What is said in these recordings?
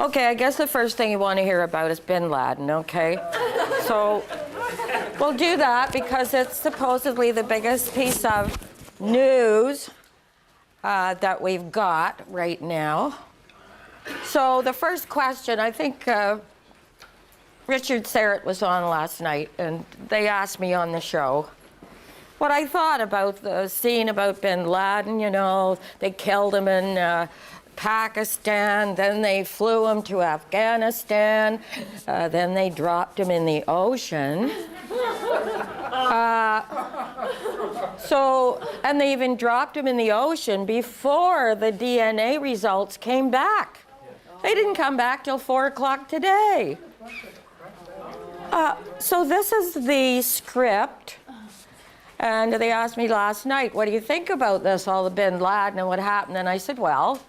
Okay, I guess the first thing you want to hear about is bin Laden, okay? So we'll do that because it's supposedly the biggest piece of news that we've got right now. So the first question, I think Richard Serrett was on last night, and they asked me on the show what I thought about the scene about bin Laden. You know, they killed him in Pakistan, then they flew him to Afghanistan, then they dropped him in the ocean. And they even dropped him in the ocean before the DNA results came back. They didn't come back till 4 o'clock today. So this is the script. And they asked me last night, what do you think about this, all the bin Laden and what happened? And I said, well,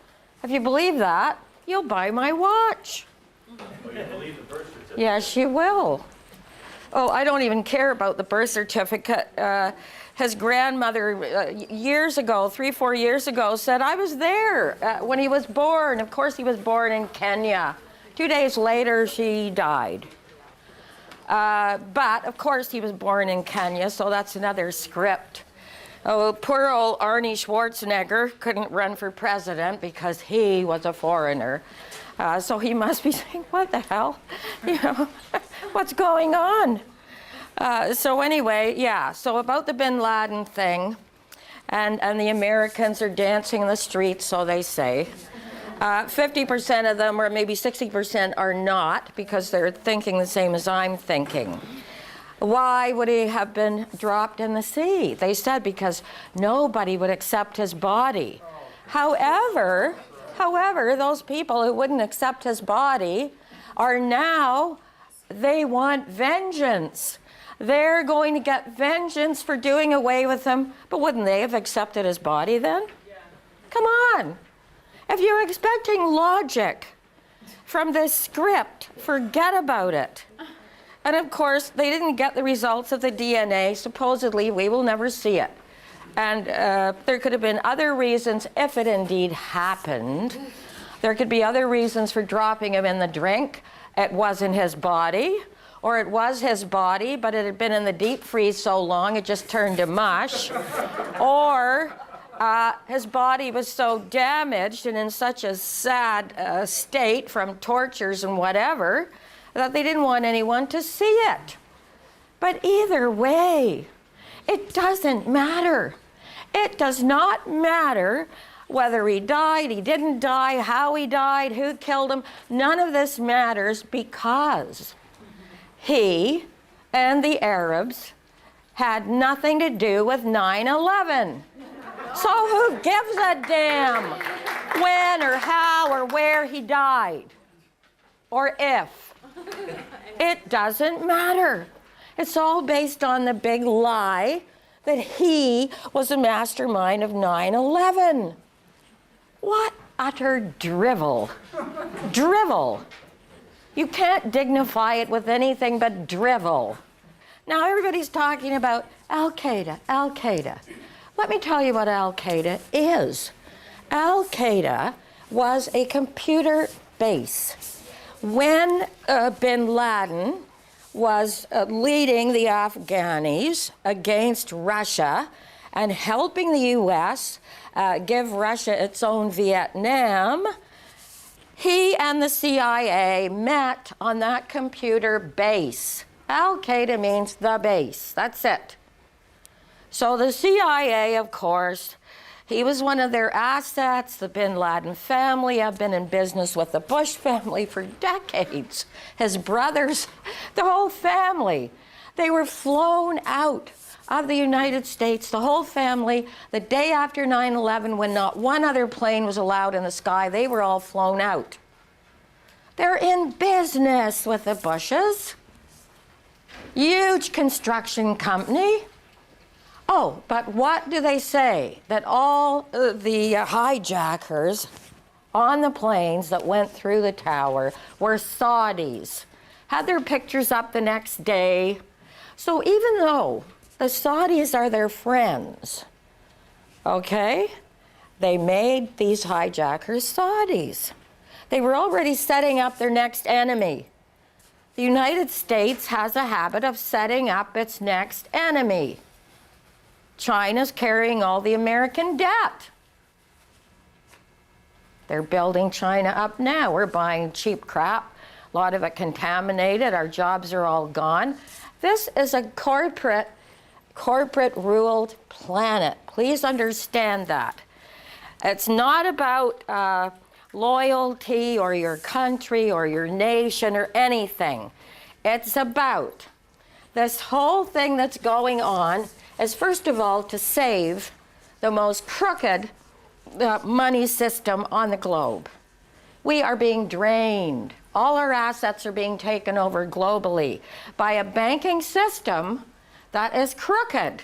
if you believe that, you'll buy my watch. Well, you believe the birth certificate? Yes, you will. Oh, I don't even care about the birth certificate. His grandmother, years ago, 3-4 years ago, said, I was there when he was born. Of course, he was born in Kenya. 2 days later, she died. But, of course, he was born in Kenya, so that's another script. Oh, poor old Arnie Schwarzenegger couldn't run for president because he was a foreigner. So he must be saying, what the hell? You know, what's going on? So anyway, yeah, so about the bin Laden thing, and the Americans are dancing in the streets, so they say. 50% of them, or maybe 60%, are not, because they're thinking the same as I'm thinking. Why would he have been dropped in the sea? They said because nobody would accept his body. However, those people who wouldn't accept his body are now, they want vengeance. They're going to get vengeance for doing away with him. But wouldn't they have accepted his body then? Yeah. Come on. If you're expecting logic from this script, forget about it. And of course, they didn't get the results of the DNA. Supposedly, we will never see it. And there could have been other reasons if it indeed happened. There could be other reasons for dropping him in the drink. It wasn't his body, or it was his body, but it had been in the deep freeze so long it just turned to mush. Or his body was so damaged and in such a sad state from tortures and whatever that they didn't want anyone to see it. But either way, it doesn't matter. It does not matter whether he died, he didn't die, how he died, who killed him. None of this matters because he and the Arabs had nothing to do with 9/11. So who gives a damn when or how or where he died? Or if? It doesn't matter. It's all based on the big lie that he was a mastermind of 9/11. What utter drivel. Drivel. You can't dignify it with anything but drivel. Now everybody's talking about Al-Qaeda, Al-Qaeda. Let me tell you what Al-Qaeda is. Al-Qaeda was a computer base. When bin Laden was leading the Afghanis against Russia and helping the U.S. Give Russia its own Vietnam, he and the CIA met on that computer base. Al-Qaeda means the base. That's it. So the CIA, of course, he was one of their assets. The bin Laden family have been in business with the Bush family for decades. His brothers, the whole family. They were flown out of the United States, the whole family, the day after 9/11 when not one other plane was allowed in the sky. They were all flown out. They're in business with the Bushes. Huge construction company. Oh, but what do they say? That all the hijackers on the planes that went through the tower were Saudis. Had their pictures up the next day. So even though the Saudis are their friends, okay, they made these hijackers Saudis. They were already setting up their next enemy. The United States has a habit of setting up its next enemy. China's carrying all the American debt. They're building China up now. We're buying cheap crap, a lot of it contaminated. Our jobs are all gone. This is a corporate-ruled planet. Please understand that. It's not about loyalty or your country or your nation or anything. It's about this whole thing that's going on is, first of all, to save the most crooked money system on the globe. We are being drained. All our assets are being taken over globally by a banking system that is crooked.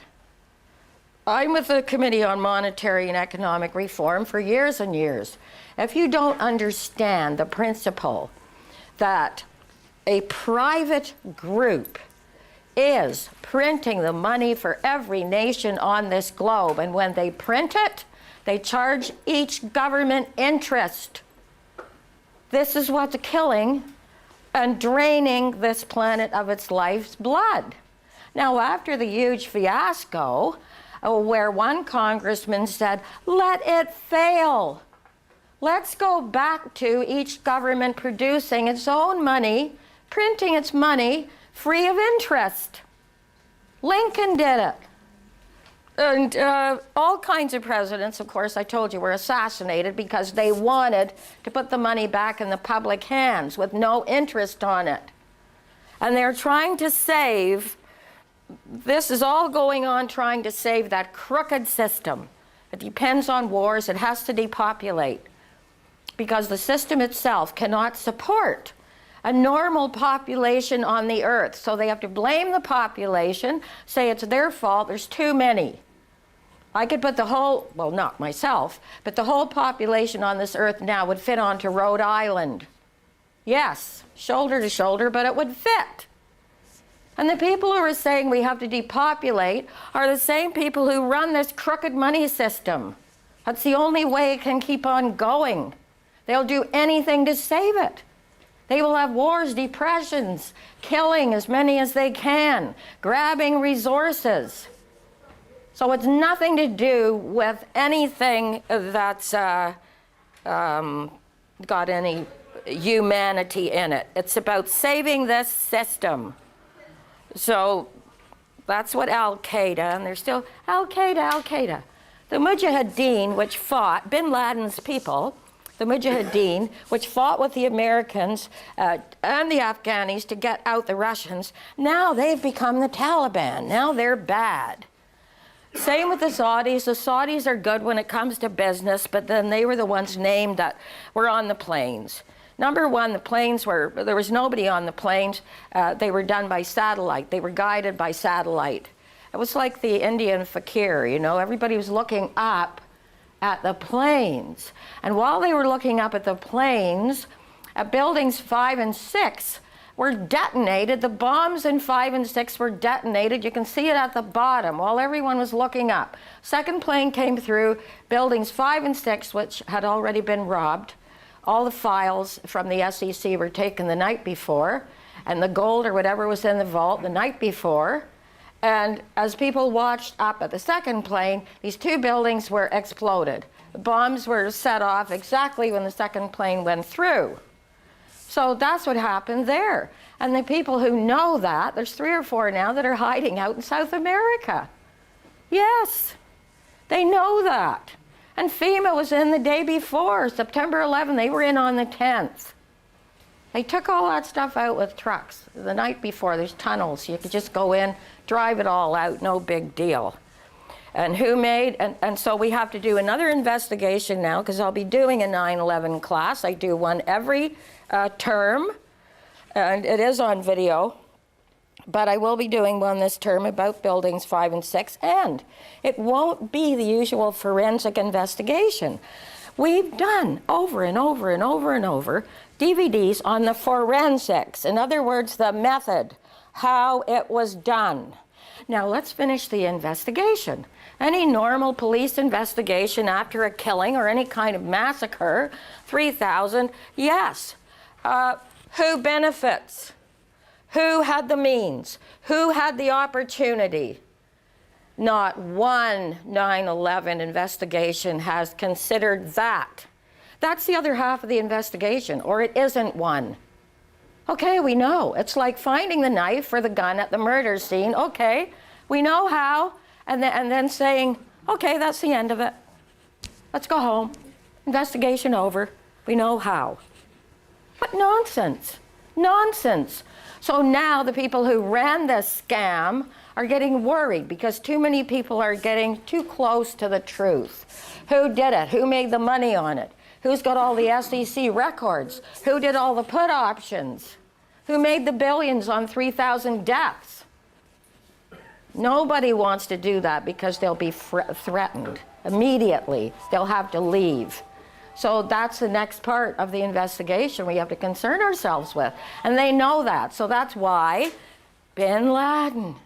I'm with the Committee on Monetary and Economic Reform for years and years. If you don't understand the principle that a private group is printing the money for every nation on this globe, and when they print it, they charge each government interest. This is what's killing and draining this planet of its life's blood. Now, after the huge fiasco, where one congressman said, let it fail. Let's go back to each government producing its own money, printing its money free of interest. Lincoln did it. And all kinds of presidents, of course, I told you, were assassinated because they wanted to put the money back in the public hands with no interest on it. And they're trying to save, this is all going on trying to save that crooked system. It depends on wars. It has to depopulate because the system itself cannot support a normal population on the earth. So they have to blame the population, say it's their fault, there's too many. I could put the whole, well, not myself, but the whole population on this earth now would fit onto Rhode Island. Yes, shoulder to shoulder, but it would fit. And the people who are saying we have to depopulate are the same people who run this crooked money system. That's the only way it can keep on going. They'll do anything to save it. They will have wars, depressions, killing as many as they can, grabbing resources. So it's nothing to do with anything that's got any humanity in it. It's about saving this system. So that's what Al-Qaeda, and they're still Al-Qaeda. The Mujahideen, which fought bin Laden's people, the Mujahideen, which fought with the Americans and the Afghanis to get out the Russians, now they've become the Taliban. Now they're bad. Same with the Saudis. The Saudis are good when it comes to business, but then they were the ones named that were on the planes. Number one, the planes there was nobody on the planes. They were done by satellite. They were guided by satellite. It was like the Indian fakir, you know, everybody was looking up at the planes. And while they were looking up at the planes, buildings 5 and 6 were detonated. The bombs in 5 and 6 were detonated. You can see it at the bottom while everyone was looking up. Second plane came through, buildings 5 and 6, which had already been robbed. All the files from the SEC were taken the night before, and the gold or whatever was in the vault the night before. And as people watched up at the second plane, these 2 buildings were exploded. The bombs were set off exactly when the second plane went through. So that's what happened there. And the people who know that, there's 3 or 4 now that are hiding out in South America. Yes, they know that. And FEMA was in the day before, September 11th. They were in on the 10th. They took all that stuff out with trucks the night before. There's tunnels. You could just go in, drive it all out, no big deal. And who made, and so we have to do another investigation now because I'll be doing a 9/11 class. I do one every term, and it is on video. But I will be doing one this term about buildings 5 and 6, and it won't be the usual forensic investigation. We've done over and over and over and over DVDs on the forensics, in other words, the method, how it was done. Now let's finish the investigation. Any normal police investigation after a killing or any kind of massacre, 3,000, yes. Who benefits? Who had the means? Who had the opportunity? Not one 9/11 investigation has considered that. That's the other half of the investigation, or it isn't one. Okay, we know. It's like finding the knife or the gun at the murder scene. Okay, we know how. And then saying, okay, that's the end of it. Let's go home. Investigation over. We know how. But nonsense. Nonsense. So now the people who ran this scam are getting worried because too many people are getting too close to the truth. Who did it? Who made the money on it? Who's got all the SEC records? Who did all the put options? Who made the billions on 3,000 deaths? Nobody wants to do that because they'll be threatened immediately. They'll have to leave. So that's the next part of the investigation we have to concern ourselves with. And they know that. So that's why Bin Laden,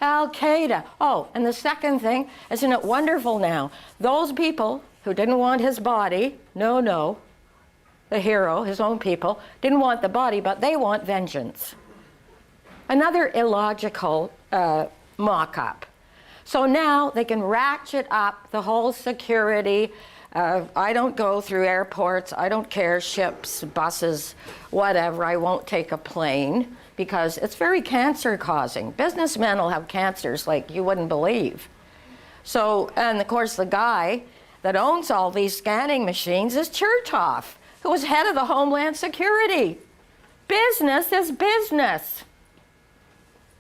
Al-Qaeda. Oh, and the second thing, isn't it wonderful now? Those people who didn't want his body, no, the hero, his own people, didn't want the body, but they want vengeance. Another illogical mock-up. So now they can ratchet up the whole security. I don't go through airports. I don't care, ships, buses, whatever. I won't take a plane because it's very cancer-causing. Businessmen will have cancers like you wouldn't believe. So, and of course, the guy that owns all these scanning machines is Chertoff, who was head of the Homeland Security. Business is business.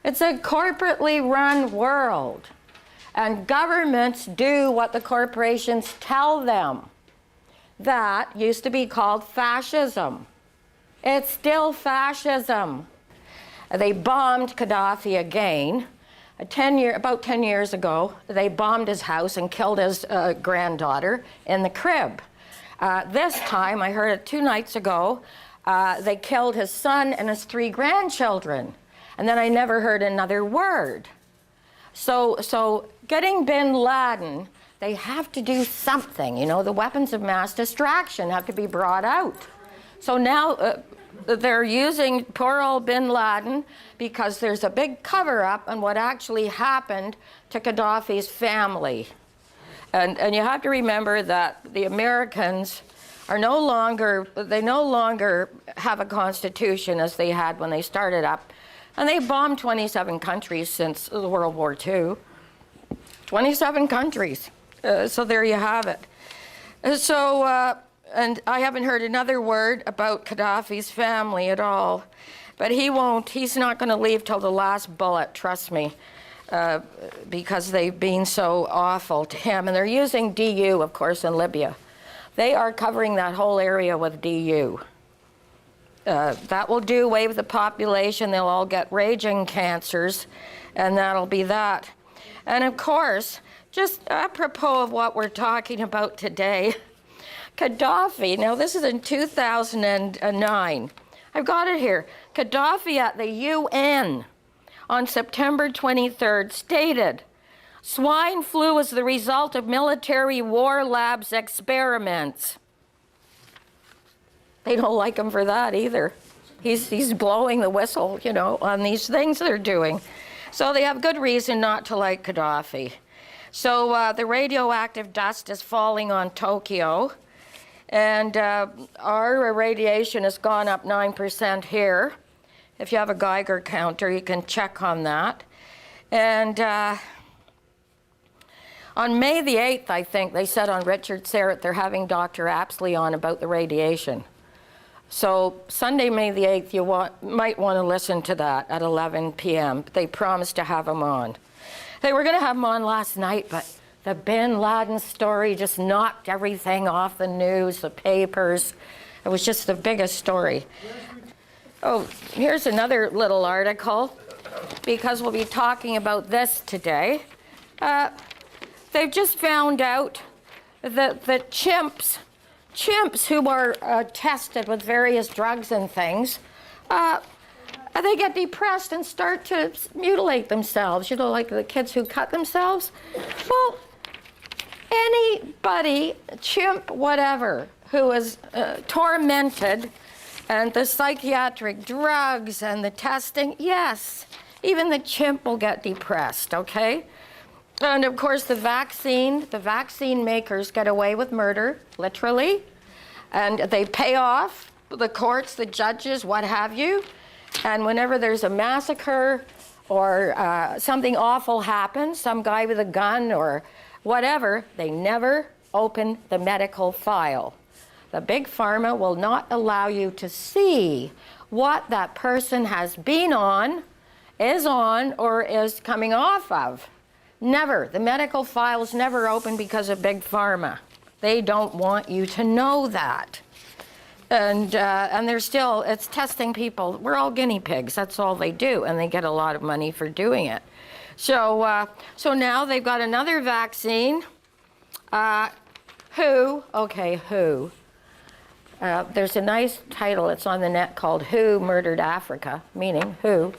It's a corporately run world. And governments do what the corporations tell them. That used to be called fascism. It's still fascism. They bombed Gaddafi again. About 10 years ago, they bombed his house and killed his granddaughter in the crib. This time, I heard it 2 nights ago, they killed his son and his 3 grandchildren. And then I never heard another word. So getting Bin Laden, they have to do something. You know, the weapons of mass distraction have to be brought out. So now they're using poor old Bin Laden because there's a big cover-up on what actually happened to Gaddafi's family. And you have to remember that the Americans are no longer have a constitution as they had when they started up. And they bombed 27 countries since World War II. 27 countries. So there you have it. And I haven't heard another word about Gaddafi's family at all. But he's not going to leave till the last bullet, trust me, because they've been so awful to him. And they're using DU, of course, in Libya. They are covering that whole area with DU. That will do away with the population. They'll all get raging cancers, and that'll be that. And of course, just apropos of what we're talking about today, Gaddafi, now this is in 2009. I've got it here. Gaddafi at the UN on September 23rd stated, swine flu was the result of military war labs experiments. They don't like him for that either. He's blowing the whistle, you know, on these things they're doing. So they have good reason not to like Gaddafi. So the radioactive dust is falling on Tokyo, and our radiation has gone up 9% here. If you have a Geiger counter, you can check on that. And on May the 8th, I think, they said on Richard Serrett they're having Dr. Apsley on about the radiation. So Sunday, May the 8th, you might want to listen to that at 11 p.m. They promised to have him on. They were going to have him on last night, but the Bin Laden story just knocked everything off the news, the papers. It was just the biggest story. Oh, here's another little article, because we'll be talking about this today. They've just found out that the chimps who are tested with various drugs and things And they get depressed and start to mutilate themselves, you know, like the kids who cut themselves. Well, anybody, chimp, whatever, who is tormented, and the psychiatric drugs and the testing, yes, even the chimp will get depressed, okay? And of course the vaccine makers get away with murder, literally, and they pay off the courts, the judges, what have you, and whenever there's a massacre or something awful happens, some guy with a gun or whatever, they never open the medical file. The big pharma will not allow you to see what that person has been on, is on, or is coming off of. Never. The medical file is never open because of big pharma. They don't want you to know that. And they're still, it's testing people. We're all guinea pigs. That's all they do, and they get a lot of money for doing it. So now they've got another vaccine. Who? There's a nice title, it's on the net, called Who Murdered Africa, meaning who.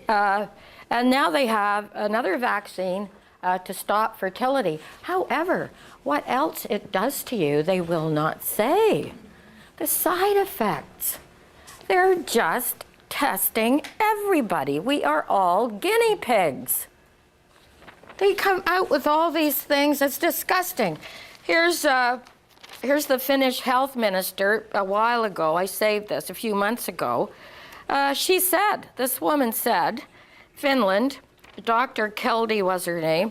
And now they have another vaccine to stop fertility. However, what else it does to you, they will not say. The side effects. They're just testing everybody. We are all guinea pigs. They come out with all these things. It's disgusting. Here's the Finnish health minister a while ago. I saved this a few months ago. This woman said, Finland, Dr. Keldy was her name,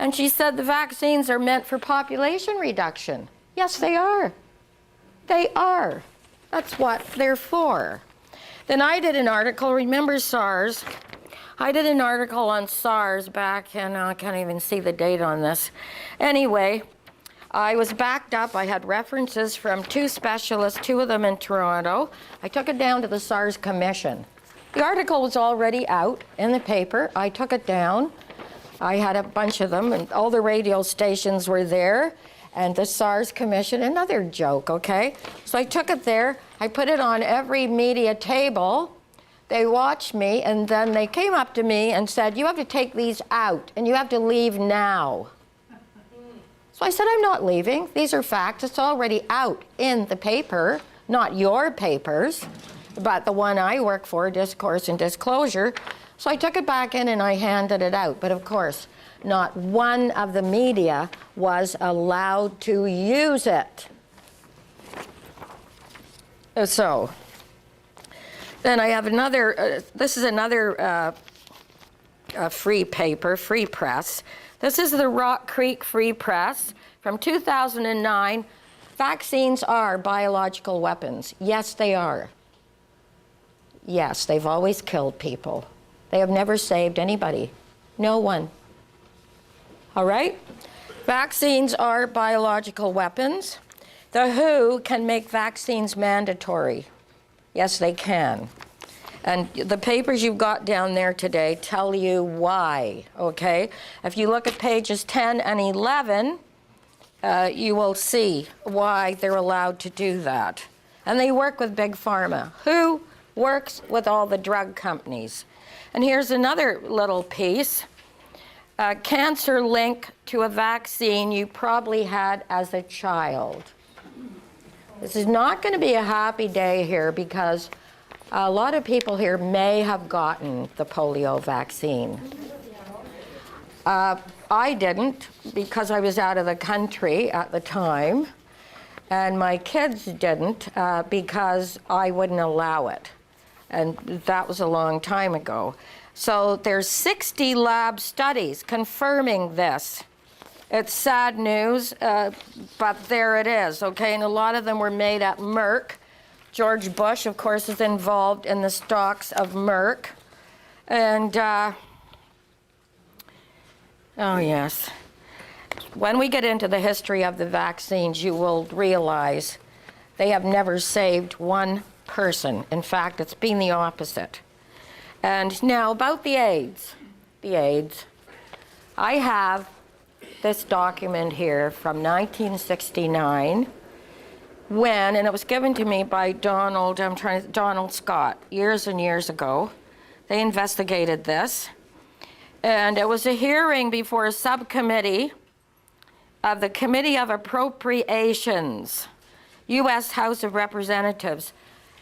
and she said the vaccines are meant for population reduction. Yes, they are. They are. That's what they're for. Then I did an article, remember SARS? I did an article on SARS back in, I can't even see the date on this. Anyway, I was backed up. I had references from 2 specialists, 2 of them in Toronto. I took it down to the SARS Commission. The article was already out in the paper. I took it down. I had a bunch of them, and all the radio stations were there, and the SARS Commission, another joke, okay? So I took it there. I put it on every media table. They watched me, and then they came up to me and said, you have to take these out, and you have to leave now. So I said, I'm not leaving. These are facts. It's already out in the paper, not your papers, but the one I work for, Discourse and Disclosure. So I took it back in and I handed it out. But of course, not one of the media was allowed to use it. So then I have another, this is another free paper, free press. This is the Rock Creek Free Press from 2009. Vaccines are biological weapons. Yes, they are. Yes, they've always killed people. They have never saved anybody. No one. All right? Vaccines are biological weapons. The WHO can make vaccines mandatory. Yes, they can. And the papers you've got down there today tell you why, okay? If you look at pages 10 and 11, you will see why they're allowed to do that. And they work with Big Pharma. Who works with all the drug companies? And here's another little piece. Cancer link to a vaccine you probably had as a child. This is not going to be a happy day here because a lot of people here may have gotten the polio vaccine. I didn't because I was out of the country at the time, and my kids didn't because I wouldn't allow it. And that was a long time ago. So there's 60 lab studies confirming this. It's sad news, but there it is, okay? And a lot of them were made at Merck. George Bush, of course, is involved in the stocks of Merck. And, oh yes. When we get into the history of the vaccines, you will realize they have never saved one person. In fact, it's been the opposite. And now about the AIDS. I have this document here from 1969 when, and it was given to me by Donald Scott years and years ago. They investigated this. And it was a hearing before a subcommittee of the Committee of Appropriations, U.S. House of Representatives.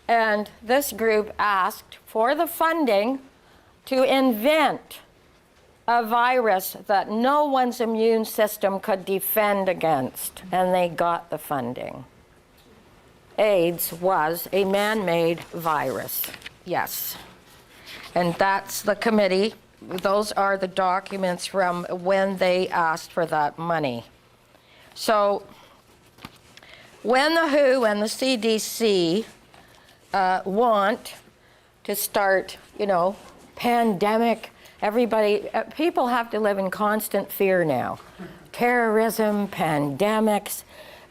And this group asked for the funding to invent a virus that no one's immune system could defend against. And they got the funding. AIDS was a man-made virus, yes. And that's the committee. Those are the documents from when they asked for that money. So when the WHO and the CDC want to start, pandemic, people have to live in constant fear now. Terrorism, pandemics,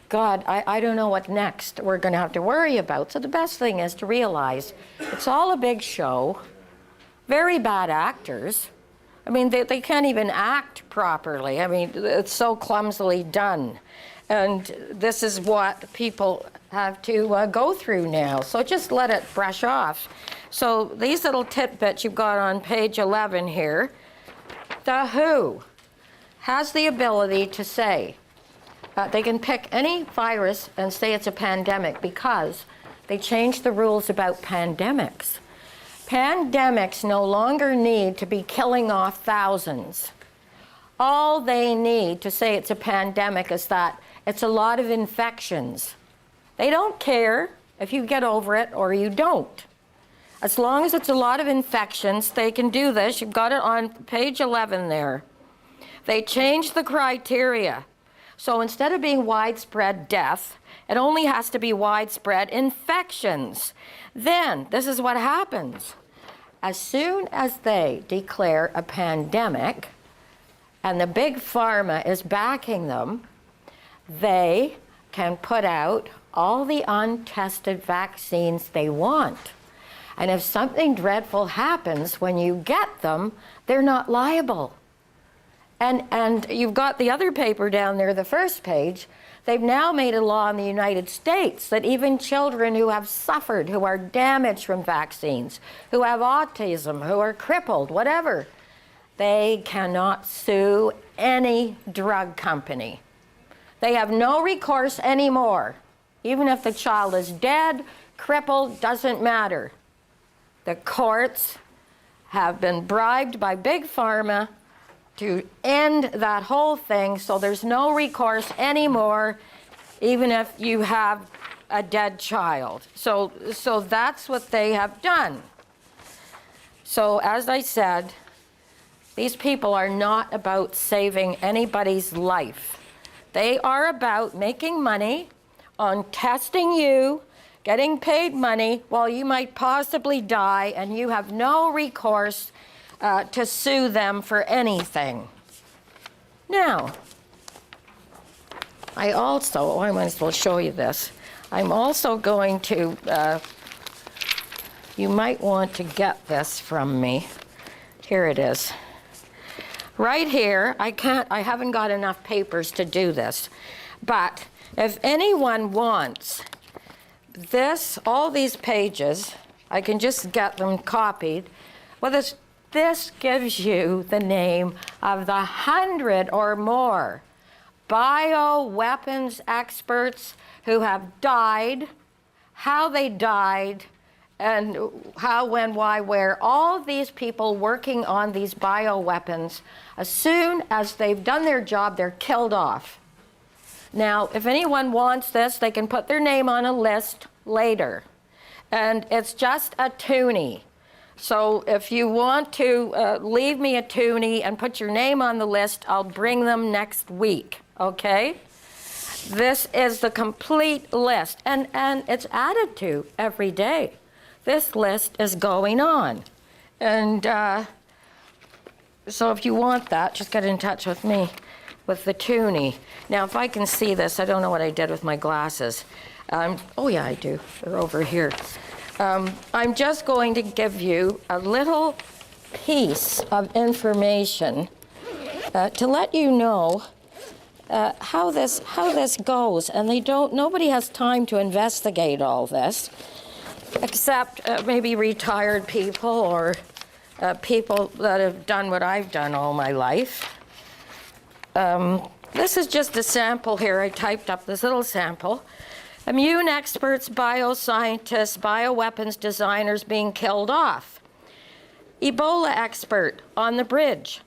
God, I don't know what next we're going to have to worry about. So the best thing is to realize it's all a big show. Very bad actors. I mean, they can't even act properly. I mean, it's so clumsily done. And this is what people have to go through now. So just let it brush off. So these little tidbits you've got on page 11 here, the WHO has the ability to say, they can pick any virus and say it's a pandemic because they changed the rules about pandemics. Pandemics no longer need to be killing off thousands. All they need to say it's a pandemic is that it's a lot of infections. They don't care if you get over it or you don't. As long as it's a lot of infections, they can do this. You've got it on page 11 there. They changed the criteria. So instead of being widespread death, it only has to be widespread infections. Then, this is what happens. As soon as they declare a pandemic, and the big pharma is backing them, they can put out all the untested vaccines they want. And if something dreadful happens when you get them, they're not liable. And you've got the other paper down there, the first page. They've now made a law in the United States that even children who have suffered, who are damaged from vaccines, who have autism, who are crippled, whatever, they cannot sue any drug company. They have no recourse anymore. Even if the child is dead, crippled, doesn't matter. The courts have been bribed by Big Pharma to end that whole thing, so there's no recourse anymore, even if you have a dead child. So that's what they have done. So as I said, these people are not about saving anybody's life. They are about making money on testing you, getting paid money while you might possibly die, and you have no recourse to sue them for anything. Now, I might as well show you this. I'm also going to, you might want to get this from me. Here it is. Right here, I haven't got enough papers to do this, but if anyone wants this, all these pages, I can just get them copied. Well, this gives you the name of the 100 or more bioweapons experts who have died, how they died, and how, when, why, where. All these people working on these bioweapons, as soon as they've done their job, they're killed off. Now, if anyone wants this, they can put their name on a list later. And it's just a toonie. So if you want to leave me a toonie and put your name on the list, I'll bring them next week, okay? This is the complete list, and it's added to every day. This list is going on. And so if you want that, just get in touch with me with the toonie. Now, if I can see this, I don't know what I did with my glasses. Oh yeah, I do, they're over here. I'm just going to give you a little piece of information to let you know how this goes. And nobody has time to investigate all this, except maybe retired people or people that have done what I've done all my life. This is just a sample here. I typed up this little sample. Immune experts, bioscientists, bioweapons designers being killed off. Ebola expert on the bridge.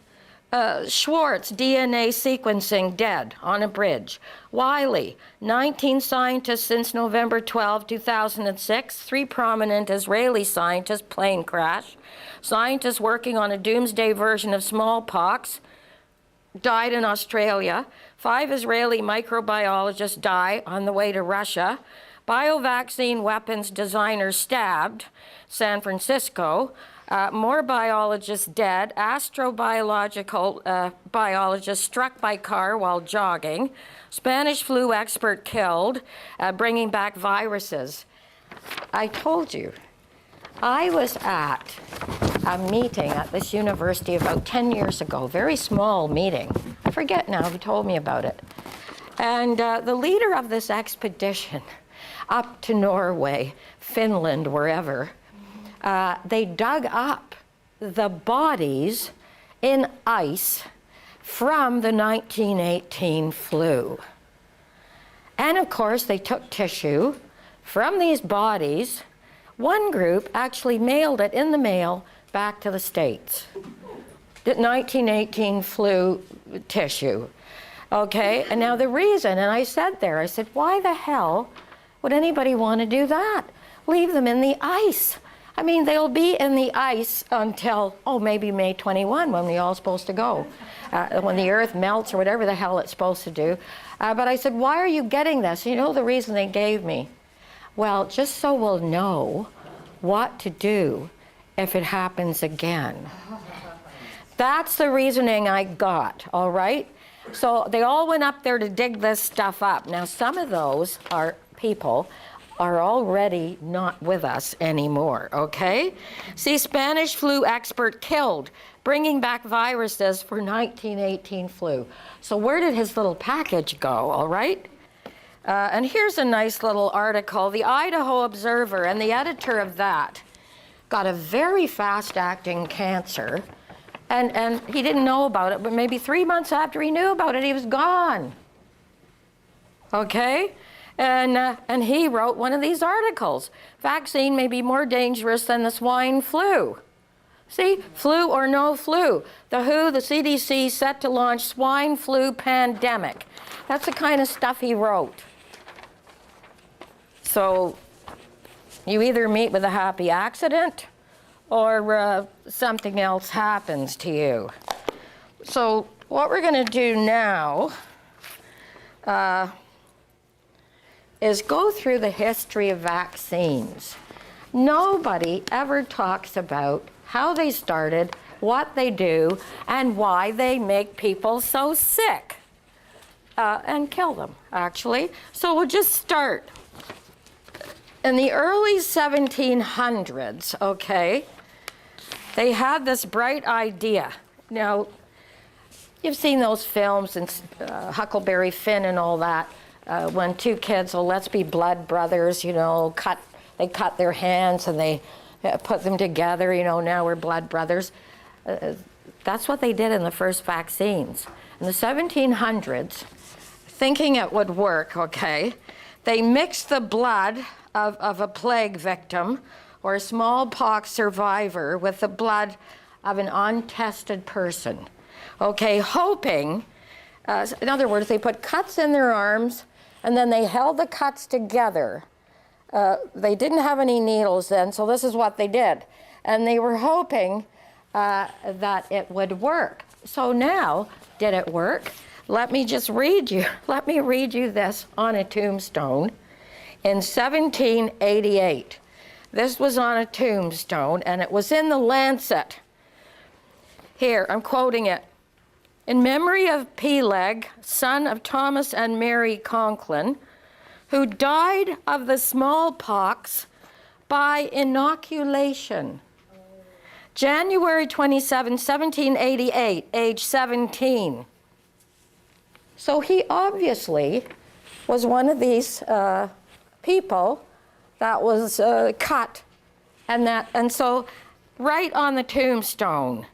Schwartz, DNA sequencing, dead on a bridge. Wiley, 19 scientists since November 12, 2006. 3 prominent Israeli scientists, plane crash. Scientists working on a doomsday version of smallpox died in Australia. 5 Israeli microbiologists die on the way to Russia. Biovaccine weapons designers stabbed, San Francisco. More biologists dead. Astrobiological biologist struck by car while jogging. Spanish flu expert killed, bringing back viruses. I told you, I was at a meeting at this university about 10 years ago, very small meeting. I forget now who told me about it. And the leader of this expedition up to Norway, Finland, wherever, they dug up the bodies in ice from the 1918 flu. And of course, they took tissue from these bodies. One group actually mailed it in the mail back to the States. The 1918 flu tissue. Okay, and now the reason, and I said there, I said, why the hell would anybody want to do that? Leave them in the ice. I mean, they'll be in the ice until, maybe May 21, when we're all supposed to go, when the earth melts or whatever the hell it's supposed to do. But I said, why are you getting this? You know the reason they gave me? Well, just so we'll know what to do if it happens again. That's the reasoning I got, all right? So they all went up there to dig this stuff up. Now, some of those people are already not with us anymore, okay? See, Spanish flu expert killed, bringing back viruses for 1918 flu. So where did his little package go, all right? And here's a nice little article. The Idaho Observer, and the editor of that got a very fast-acting cancer, and he didn't know about it, but maybe 3 months after he knew about it, he was gone. Okay? And he wrote one of these articles. Vaccine may be more dangerous than the swine flu. See, flu or no flu. The WHO, the CDC, set to launch swine flu pandemic. That's the kind of stuff he wrote. So you either meet with a happy accident or something else happens to you. So what we're going to do now is go through the history of vaccines. Nobody ever talks about how they started, what they do, and why they make people so sick and kill them, actually. So we'll just start. In the early 1700s, okay, they had this bright idea. Now, you've seen those films and Huckleberry Finn and all that. When 2 kids, let's be blood brothers, you know, they cut their hands and they put them together, you know, now we're blood brothers. That's what they did in the first vaccines. In the 1700s, thinking it would work, okay, they mixed the blood of a plague victim or a smallpox survivor with the blood of an untested person, okay, hoping, in other words, they put cuts in their arms and then they held the cuts together. They didn't have any needles then, so this is what they did. And they were hoping that it would work. So now, did it work? Let me just read you this on a tombstone. In 1788, this was on a tombstone, and it was in the Lancet. Here, I'm quoting it. In memory of Peleg, son of Thomas and Mary Conklin, who died of the smallpox by inoculation. January 27, 1788, age 17. So he obviously was one of these people that was cut. And so right on the tombstone.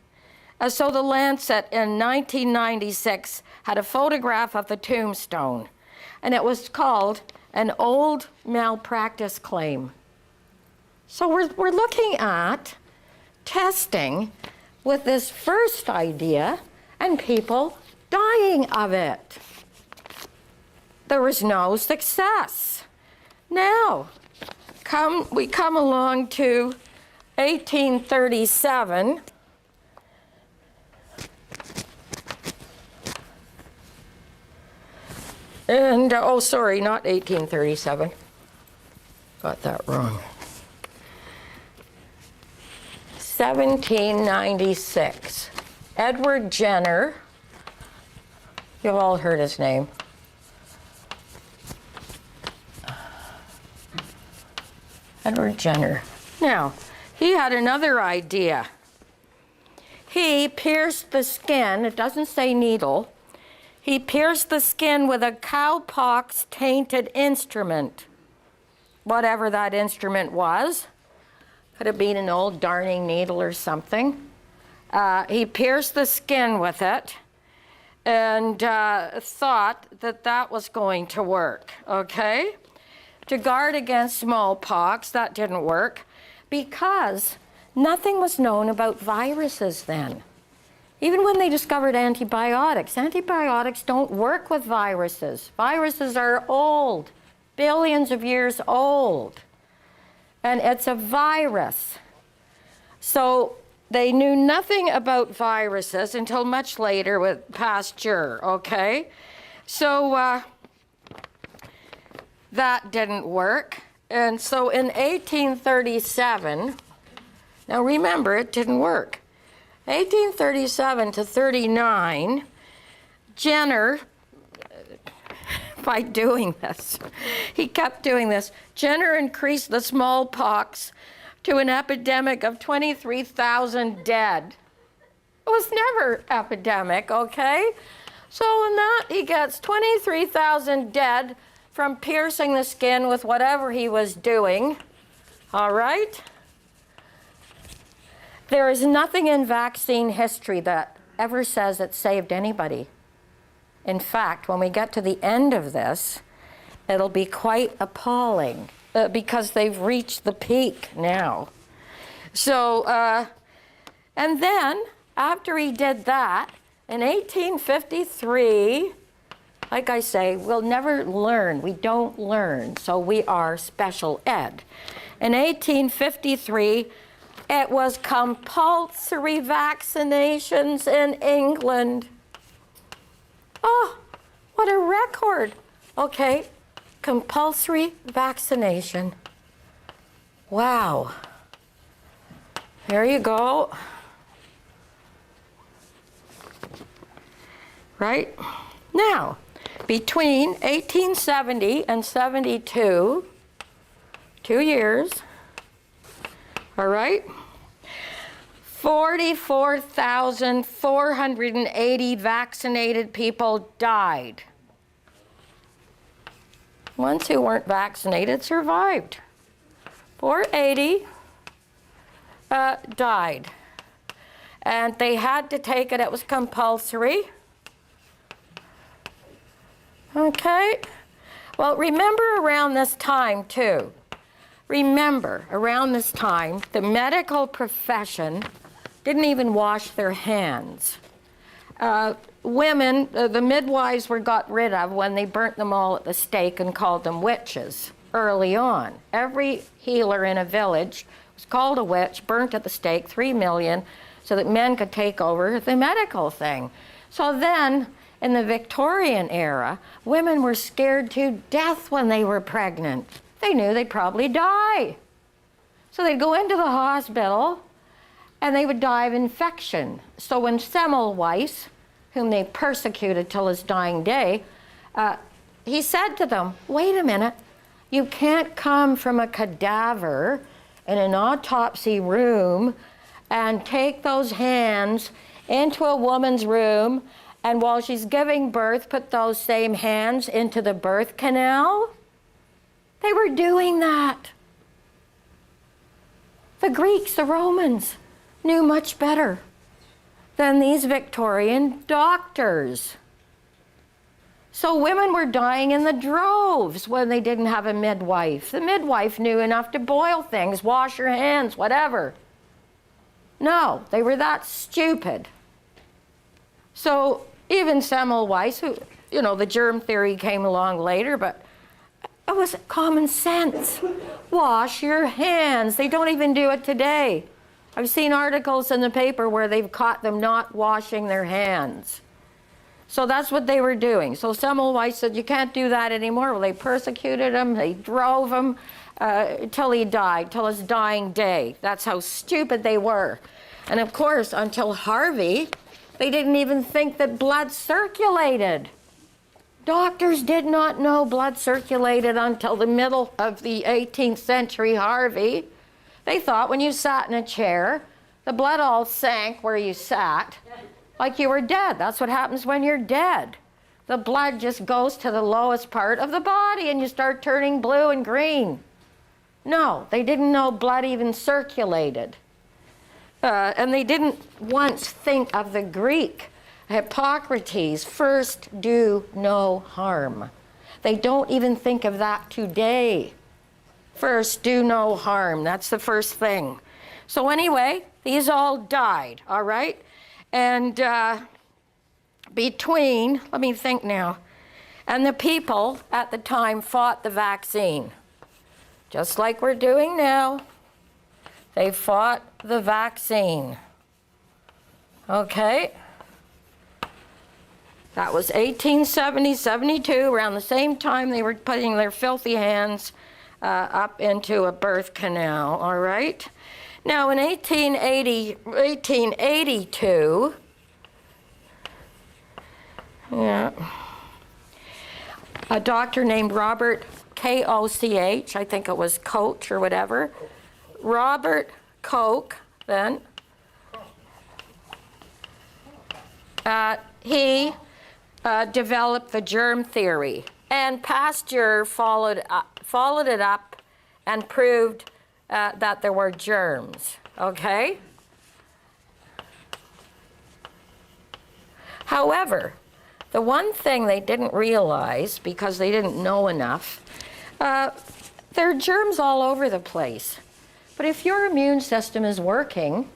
So the Lancet in 1996 had a photograph of the tombstone, and it was called an old malpractice claim. So we're looking at testing with this first idea and people dying of it. There was no success. Now, we come along to 1837. And, oh, sorry, not 1837. Got that wrong. 1796. Edward Jenner. You've all heard his name. Edward Jenner. Now, he had another idea. He pierced the skin, it doesn't say needle, he pierced the skin with a cowpox tainted instrument. Whatever that instrument was. Could have been an old darning needle or something. He pierced the skin with it and thought that that was going to work, okay? To guard against smallpox, that didn't work because nothing was known about viruses then. Even when they discovered antibiotics don't work with viruses. Viruses are old, billions of years old, and it's a virus. So they knew nothing about viruses until much later with Pasteur, okay? So that didn't work. And so in 1837, now remember, it didn't work. 1837 to 39, Jenner, by doing this, he kept doing this, Jenner increased the smallpox to an epidemic of 23,000 dead. It was never epidemic, okay? So in that, he gets 23,000 dead from piercing the skin with whatever he was doing, all right? There is nothing in vaccine history that ever says it saved anybody. In fact, when we get to the end of this, it'll be quite appalling because they've reached the peak now. So, and then after he did that, in 1853, like I say, we'll never learn. We don't learn, so we are special ed. In 1853, it was compulsory vaccinations in England. Oh, what a record. Okay, compulsory vaccination. Wow. There you go. Right? Now, between 1870 and 72, 2 years, all right? 44,480 vaccinated people died. Ones who weren't vaccinated survived. 480 died. And they had to take it, it was compulsory. Okay? Well, remember around this time, too. Remember, around this time, the medical profession didn't even wash their hands. Women, the midwives were got rid of when they burnt them all at the stake and called them witches early on. Every healer in a village was called a witch, burnt at the stake, 3 million, so that men could take over the medical thing. So then, in the Victorian era, women were scared to death when they were pregnant. They knew they'd probably die. So they'd go into the hospital and they would die of infection. So when Semmelweis, whom they persecuted till his dying day, he said to them, wait a minute, you can't come from a cadaver in an autopsy room and take those hands into a woman's room and while she's giving birth, put those same hands into the birth canal. They were doing that. The Greeks, the Romans, knew much better than these Victorian doctors. So women were dying in the droves when they didn't have a midwife. The midwife knew enough to boil things, wash your hands, whatever. No, they were that stupid. So even Semmelweis, who, you know, the germ theory came along later, but it was common sense. Wash your hands. They don't even do it today. I've seen articles in the paper where they've caught them not washing their hands. So that's what they were doing. So Semmelweis said, you can't do that anymore. Well, they persecuted him. They drove him till he died, till his dying day. That's how stupid they were. And of course, until Harvey, they didn't even think that blood circulated. Doctors did not know blood circulated until the middle of the 18th century, Harvey. They thought when you sat in a chair, the blood all sank where you sat, like you were dead. That's what happens when you're dead. The blood just goes to the lowest part of the body and you start turning blue and green. No, they didn't know blood even circulated. And they didn't once think of the Greek Hippocrates, first do no harm. They don't even think of that today. First, do no harm. That's the first thing. So anyway, these all died, all right? And let me think now, and the people at the time fought the vaccine, just like we're doing now. They fought the vaccine. Okay? That was 1870, 72, around the same time they were putting their filthy hands up into a birth canal, all right? Now in 1882, a doctor named Robert Koch, I think it was Koch or whatever, Robert Koch then, he developed the germ theory, and Pasteur followed it up and proved that there were germs, okay? However, the one thing they didn't realize, because they didn't know enough, there are germs all over the place. But if your immune system is working,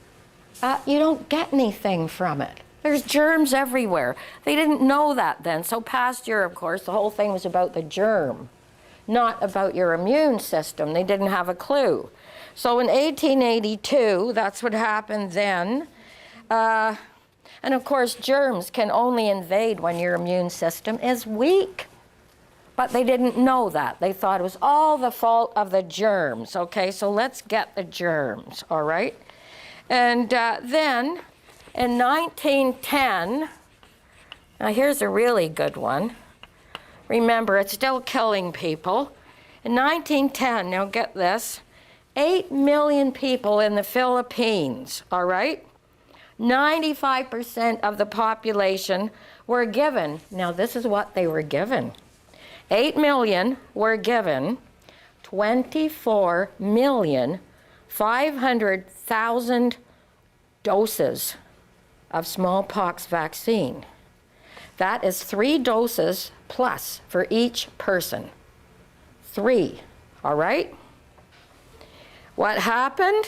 you don't get anything from it. There's germs everywhere. They didn't know that then. So Pasteur, of course, the whole thing was about the germ, not about your immune system. They didn't have a clue. So in 1882, that's what happened then. And of course, germs can only invade when your immune system is weak. But they didn't know that. They thought it was all the fault of the germs. Okay, so let's get the germs, all right? And then in 1910, now here's a really good one. Remember, it's still killing people. In 1910, now get this, 8 million people in the Philippines, all right? 95% of the population were given, now this is what they were given. 8 million were given 24,500,000 doses of smallpox vaccine. That is 3 doses plus for each person. 3, all right? What happened?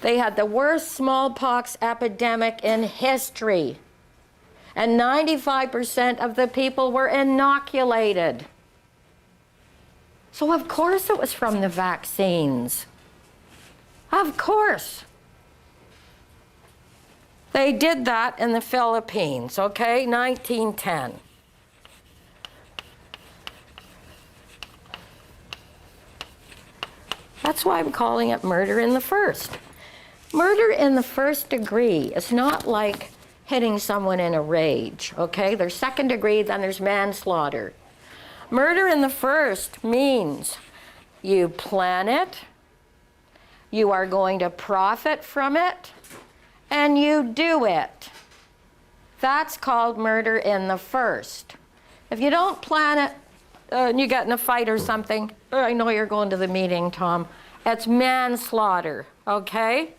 They had the worst smallpox epidemic in history. And 95% of the people were inoculated. So of course it was from the vaccines. Of course. They did that in the Philippines, okay, 1910. That's why I'm calling it murder in the first. Murder in the first degree is not like hitting someone in a rage, okay? There's second degree, then there's manslaughter. Murder in the first means you plan it, you are going to profit from it, and you do it. That's called murder in the first. If you don't plan it and you get in a fight or something, I know you're going to the meeting, Tom, it's manslaughter, okay?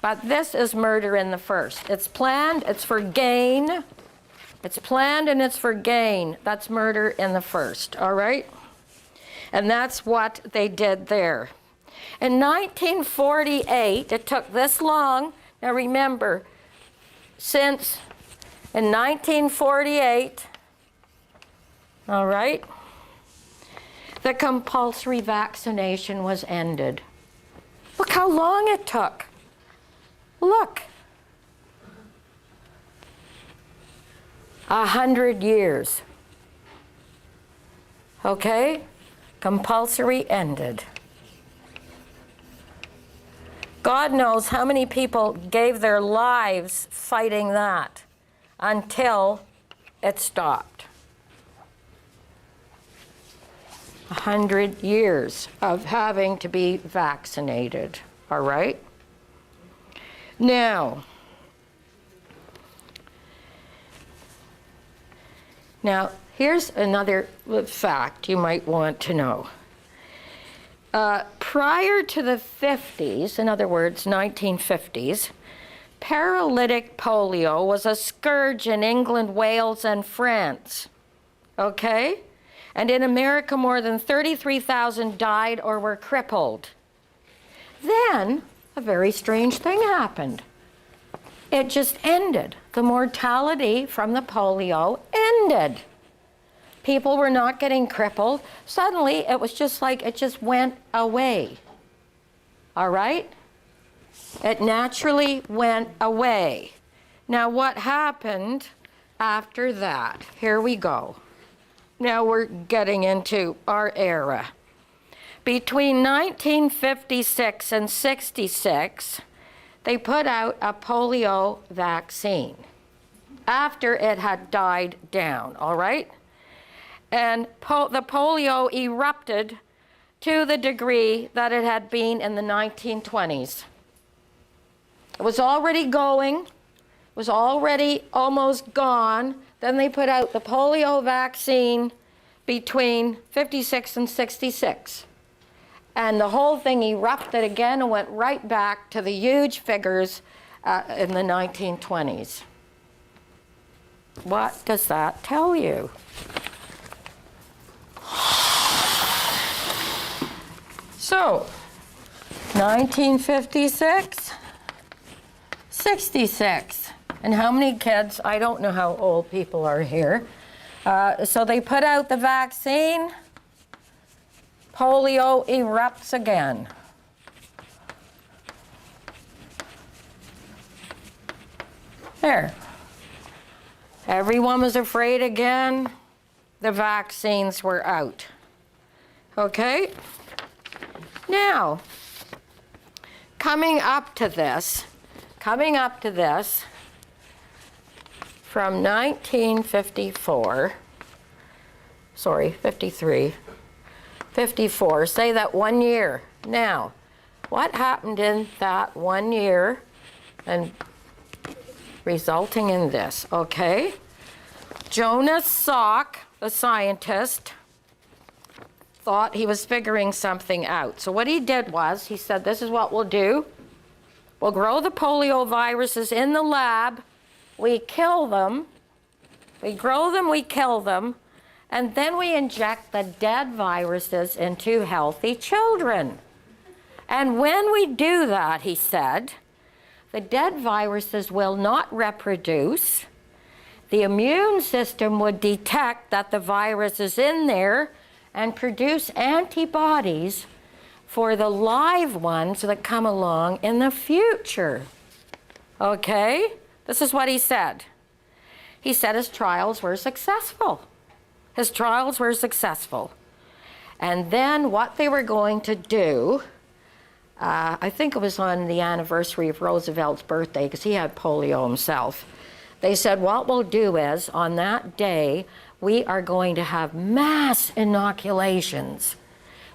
But this is murder in the first. It's planned, it's for gain. It's planned and it's for gain. That's murder in the first, all right? And that's what they did there. In 1948, it took this long. Now remember, since in 1948, all right, the compulsory vaccination was ended. Look how long it took. Look. 100 years. Okay? Compulsory ended. God knows how many people gave their lives fighting that until it stopped. 100 years of having to be vaccinated, all right? Now, here's another fact you might want to know. Prior to the 50s, in other words, 1950s, paralytic polio was a scourge in England, Wales, and France. Okay? And in America, more than 33,000 died or were crippled. Then, a very strange thing happened. It just ended. The mortality from the polio ended. People were not getting crippled. Suddenly, it was just like it just went away. All right? It naturally went away. Now, what happened after that? Here we go. Now we're getting into our era. Between 1956 and 66, they put out a polio vaccine after it had died down, all right? And the polio erupted to the degree that it had been in the 1920s. It was already going, was already almost gone. Then they put out the polio vaccine between 56 and 66. And the whole thing erupted again and went right back to the huge figures in the 1920s. What does that tell you? So, 1956, 66. And how many kids? I don't know how old people are here. So they put out the vaccine. Polio erupts again. There. Everyone was afraid again. The vaccines were out. Okay? Now, coming up to this, from 1954, 54, say that 1 year. Now, what happened in that 1 year and resulting in this, okay? Jonas Salk, the scientist, thought he was figuring something out. So what he did was, he said, this is what we'll do. We'll grow the polio viruses in the lab. We kill them. We grow them, we kill them. And then we inject the dead viruses into healthy children. And when we do that, he said, the dead viruses will not reproduce. The immune system would detect that the virus is in there and produce antibodies for the live ones that come along in the future. Okay? This is what he said. He said his trials were successful. His trials were successful. And then what they were going to do, I think it was on the anniversary of Roosevelt's birthday, because he had polio himself. They said, what we'll do is, on that day, we are going to have mass inoculations.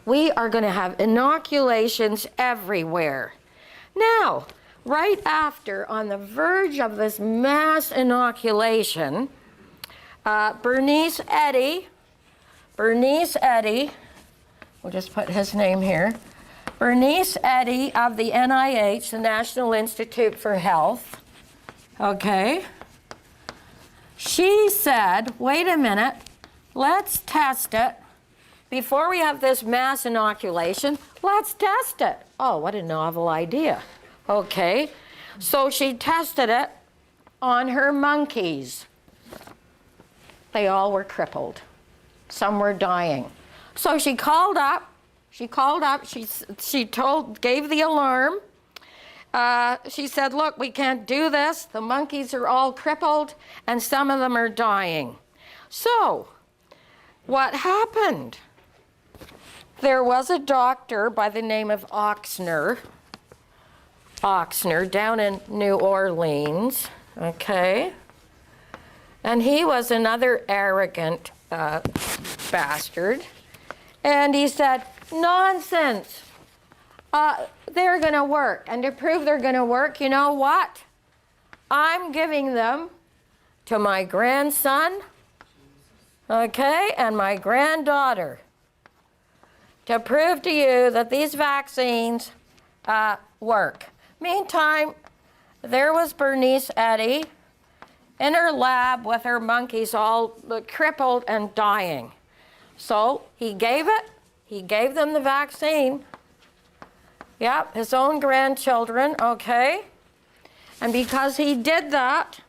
We are going to have inoculations everywhere. Now, right after, on the verge of this mass inoculation, Bernice Eddy, we'll just put his name here, Bernice Eddy of the NIH, the National Institute for Health, okay, she said, wait a minute, let's test it. Before we have this mass inoculation, let's test it. Oh, what a novel idea. Okay, so she tested it on her monkeys. They all were crippled. Some were dying. So she called up, she gave the alarm. She said, look, we can't do this. The monkeys are all crippled and some of them are dying. So what happened? There was a doctor by the name of Ochsner down in New Orleans, okay? And he was another arrogant bastard. And he said, nonsense, they're gonna work. And to prove they're gonna work, you know what? I'm giving them to my grandson, okay, and my granddaughter to prove to you that these vaccines work. Meantime, there was Bernice Eddy in her lab with her monkeys all crippled and dying. So he gave them the vaccine. Yep, his own grandchildren, okay? And because he did that,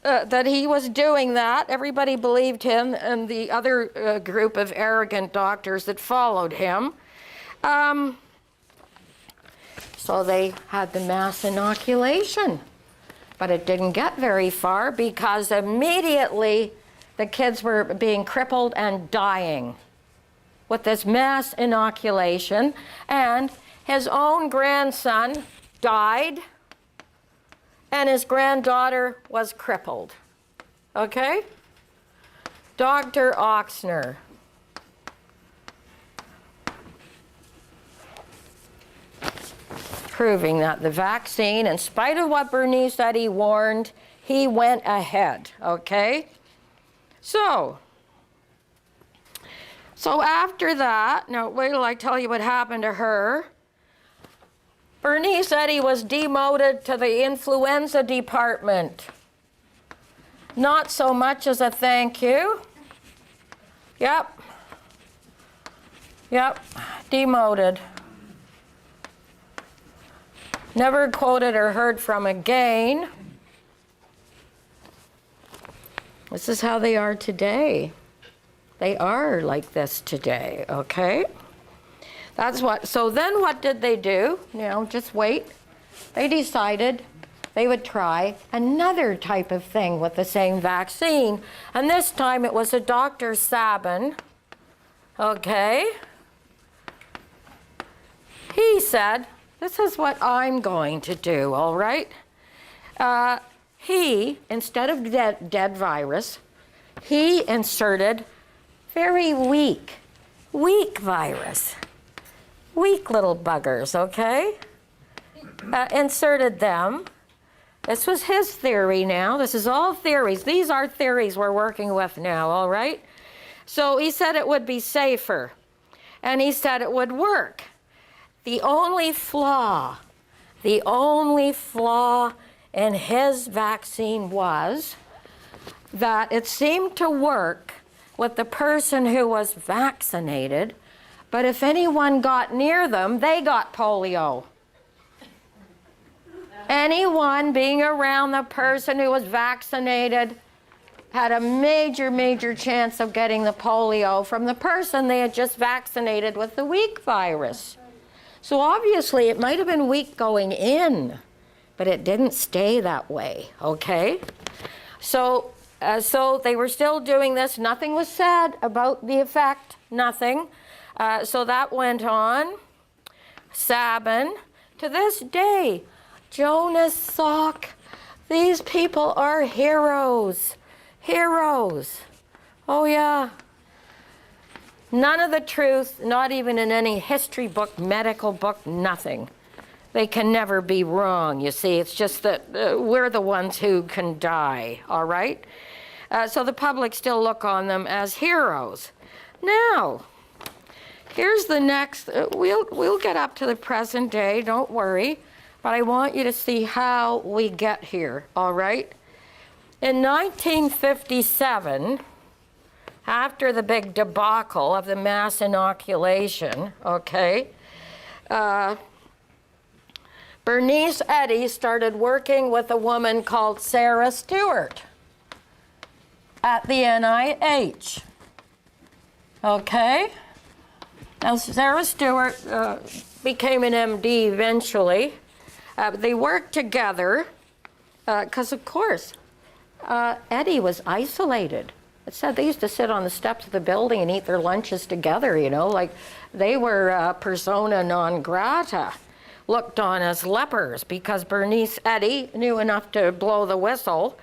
that he was doing that, everybody believed him and the other group of arrogant doctors that followed him. So they had the mass inoculation. But it didn't get very far because immediately the kids were being crippled and dying with this mass inoculation. And his own grandson died and his granddaughter was crippled. Okay? Dr. Ochsner. Proving that the vaccine, in spite of what Bernice Eddy warned, he went ahead, okay? So after that, now wait till I tell you what happened to her. Bernice Eddy was demoted to the influenza department. Not so much as a thank you. Yep, demoted. Never quoted or heard from again. This is how they are today. They are like this today, okay? That's what, so then what did they do? You know, just wait. They decided they would try another type of thing with the same vaccine. And this time it was a Dr. Sabin, okay? He said, this is what I'm going to do, all right? He, instead of dead virus, he inserted very weak virus. Weak little buggers, okay? Inserted them. This was his theory now. This is all theories. These are theories we're working with now, all right? So he said it would be safer. And he said it would work. The only flaw in his vaccine was that it seemed to work with the person who was vaccinated, but if anyone got near them, they got polio. Anyone being around the person who was vaccinated had a major chance of getting the polio from the person they had just vaccinated with the weak virus. So obviously it might have been weak going in, but it didn't stay that way, okay? So they were still doing this. Nothing was said about the effect, nothing. So that went on. Sabin, to this day, Jonas Salk, these people are heroes. Heroes. Oh yeah. None of the truth, not even in any history book, medical book, nothing. They can never be wrong, you see. It's just that we're the ones who can die, all right? So the public still look on them as heroes. Now, here's the next, we'll get up to the present day, don't worry, but I want you to see how we get here, all right? In 1957, after the big debacle of the mass inoculation, okay, Bernice Eddy started working with a woman called Sarah Stewart at the NIH, okay? Now, Sarah Stewart became an MD eventually. They worked together because, of course, Eddy was isolated. It said they used to sit on the steps of the building and eat their lunches together, you know, like they were persona non grata, looked on as lepers because Bernice Eddy knew enough to blow the whistle.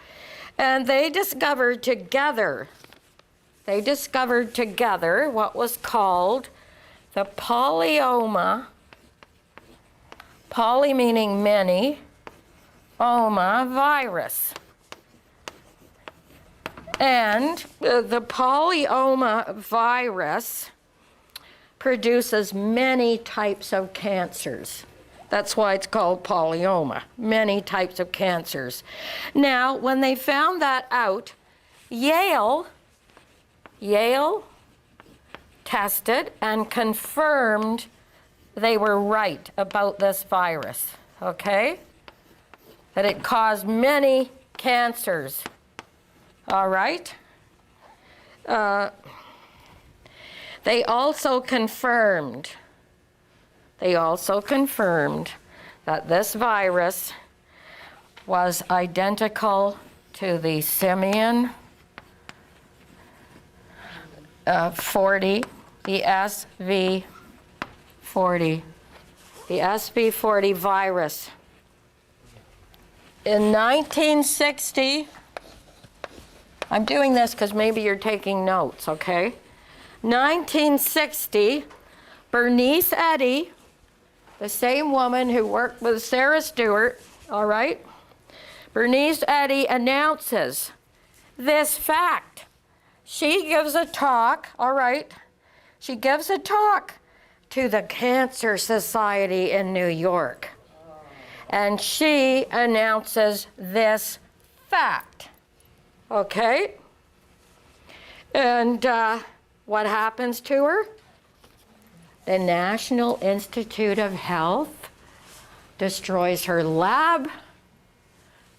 And they discovered together what was called the polyoma, poly meaning many, oma virus. And the polyoma virus produces many types of cancers. That's why it's called polyoma, many types of cancers. Now, when they found that out, Yale tested and confirmed they were right about this virus, okay? That it caused many cancers, all right? They also confirmed that this virus was identical to the simian 40, the SV40 virus. In 1960, I'm doing this because maybe you're taking notes, okay? 1960, Bernice Eddy, the same woman who worked with Sarah Stewart, all right? Bernice Eddy announces this fact. She gives a talk, all right? She gives a talk to the Cancer Society in New York. And she announces this fact, okay? And what happens to her? The National Institute of Health destroys her lab,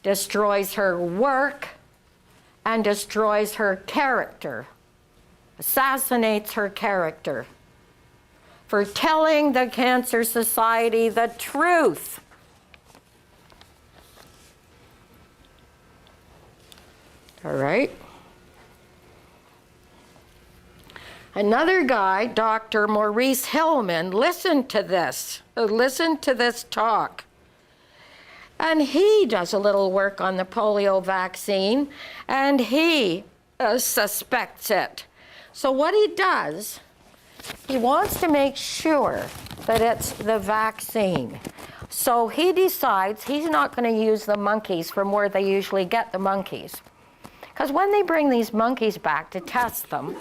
destroys her work, and destroys her character, assassinates her character for telling the Cancer Society the truth. All right. Another guy, Dr. Maurice Hillman, listened to this talk. And he does a little work on the polio vaccine, and he suspects it. So what he does, he wants to make sure that it's the vaccine. So he decides he's not going to use the monkeys from where they usually get the monkeys. Because when they bring these monkeys back to test them,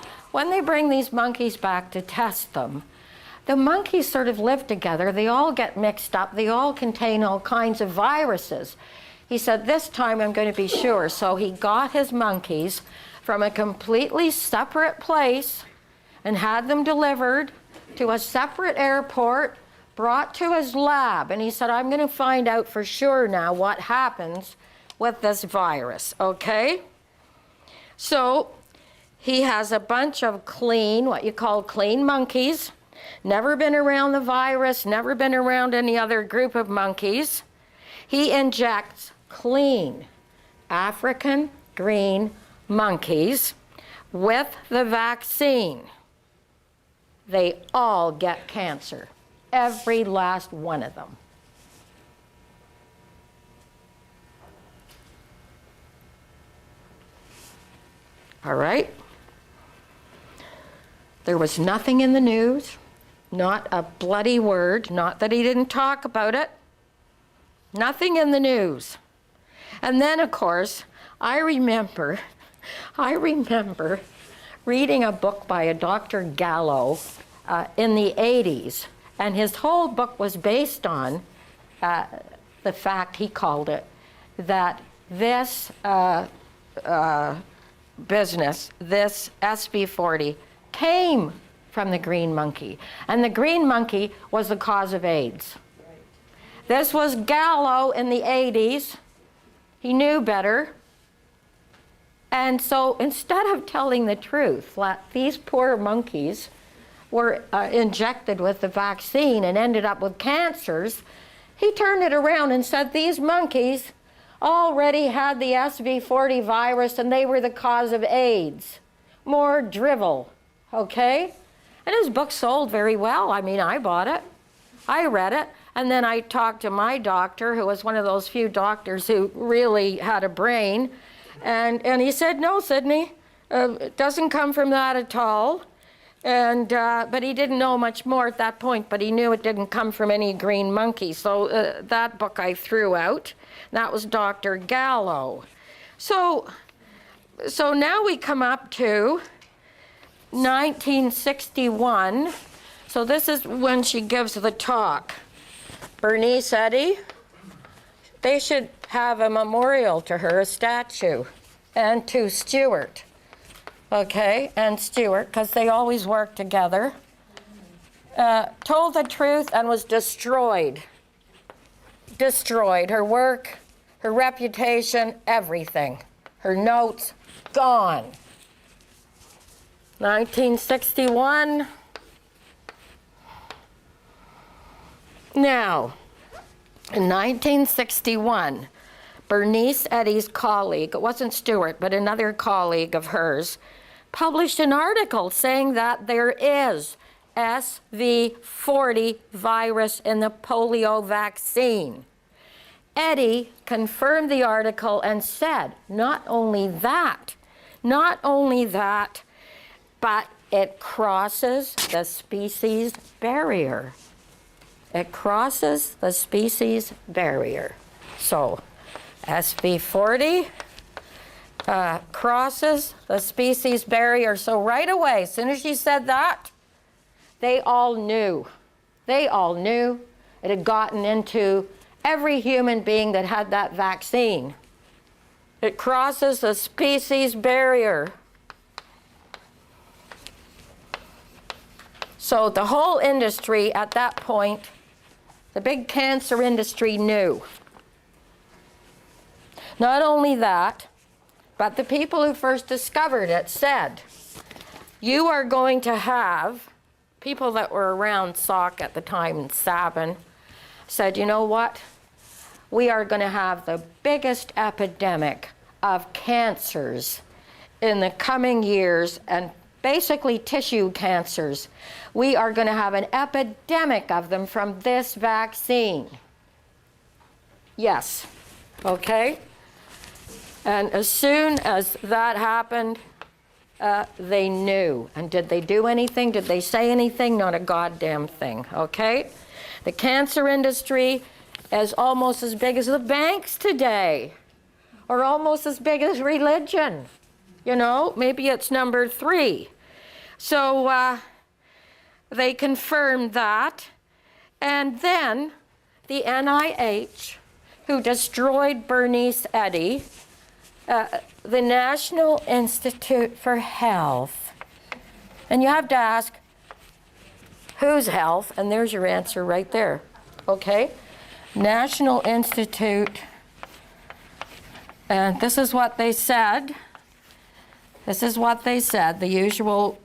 the monkeys sort of live together. They all get mixed up. They all contain all kinds of viruses. He said, this time I'm going to be sure. So he got his monkeys from a completely separate place and had them delivered to a separate airport, brought to his lab. And he said, I'm going to find out for sure now what happens with this virus, okay? So he has a bunch of clean, what you call clean monkeys, never been around the virus, never been around any other group of monkeys. He injects clean African green monkeys with the vaccine. They all get cancer, every last one of them. All right? There was nothing in the news, not a bloody word, not that he didn't talk about it. Nothing in the news. And then, of course, I remember reading a book by a Dr. Gallo in the 80s. And his whole book was based on the fact, he called it, that this business, this SB40, came from the green monkey. And the green monkey was the cause of AIDS. Right. This was Gallo in the 80s. He knew better. And so instead of telling the truth, these poor monkeys were injected with the vaccine and ended up with cancers, he turned it around and said these monkeys already had the SV40 virus and they were the cause of AIDS. More drivel, okay? And his book sold very well. I mean, I bought it. I read it. And then I talked to my doctor, who was one of those few doctors who really had a brain. And he said, no, Sydney, it doesn't come from that at all. And, but he didn't know much more at that point, but he knew it didn't come from any green monkey. So that book I threw out. That was Dr. Gallo. So now we come up to 1961. So this is when she gives the talk. Bernice Eddy, they should have a memorial to her, a statue, and to Stewart. Okay, and Stewart, because they always worked together, told the truth and was destroyed. Destroyed. Her work, her reputation, everything. Her notes, gone. 1961. Now, in 1961, Bernice Eddy's colleague, it wasn't Stewart, but another colleague of hers, published an article saying that there is SV40 virus in the polio vaccine. Eddy confirmed the article and said, not only that, but it crosses the species barrier. It crosses the species barrier. So, SV40 crosses the species barrier. So right away, as soon as she said that, they all knew. They all knew it had gotten into every human being that had that vaccine. It crosses the species barrier. So the whole industry at that point, the big cancer industry knew. Not only that, but the people who first discovered it said, you are going to have, people that were around Sauk at the time in Sabin, said, you know what? We are going to have the biggest epidemic of cancers in the coming years, and basically tissue cancers. We are going to have an epidemic of them from this vaccine. Yes, okay? And as soon as that happened, they knew. And did they do anything? Did they say anything? Not a goddamn thing, okay? The cancer industry is almost as big as the banks today, or almost as big as religion. You know, maybe it's number 3. So they confirmed that. And then the NIH, who destroyed Bernice Eddy, the National Institute for Health. And you have to ask, whose health? And there's your answer right there, okay? National Institute, and this is what they said. This is what they said, the usual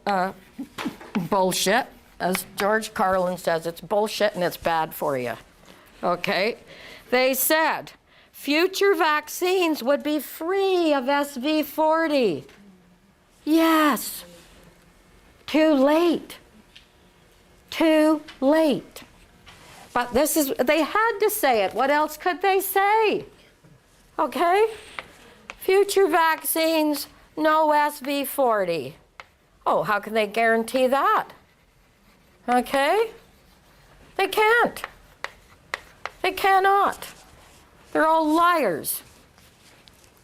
bullshit. As George Carlin says, it's bullshit and it's bad for you, okay? They said, future vaccines would be free of SV40. Yes. Too late. Too late. But this is, they had to say it. What else could they say? Okay? Future vaccines, no SV40. Oh, how can they guarantee that? Okay? They can't. They cannot. They're all liars.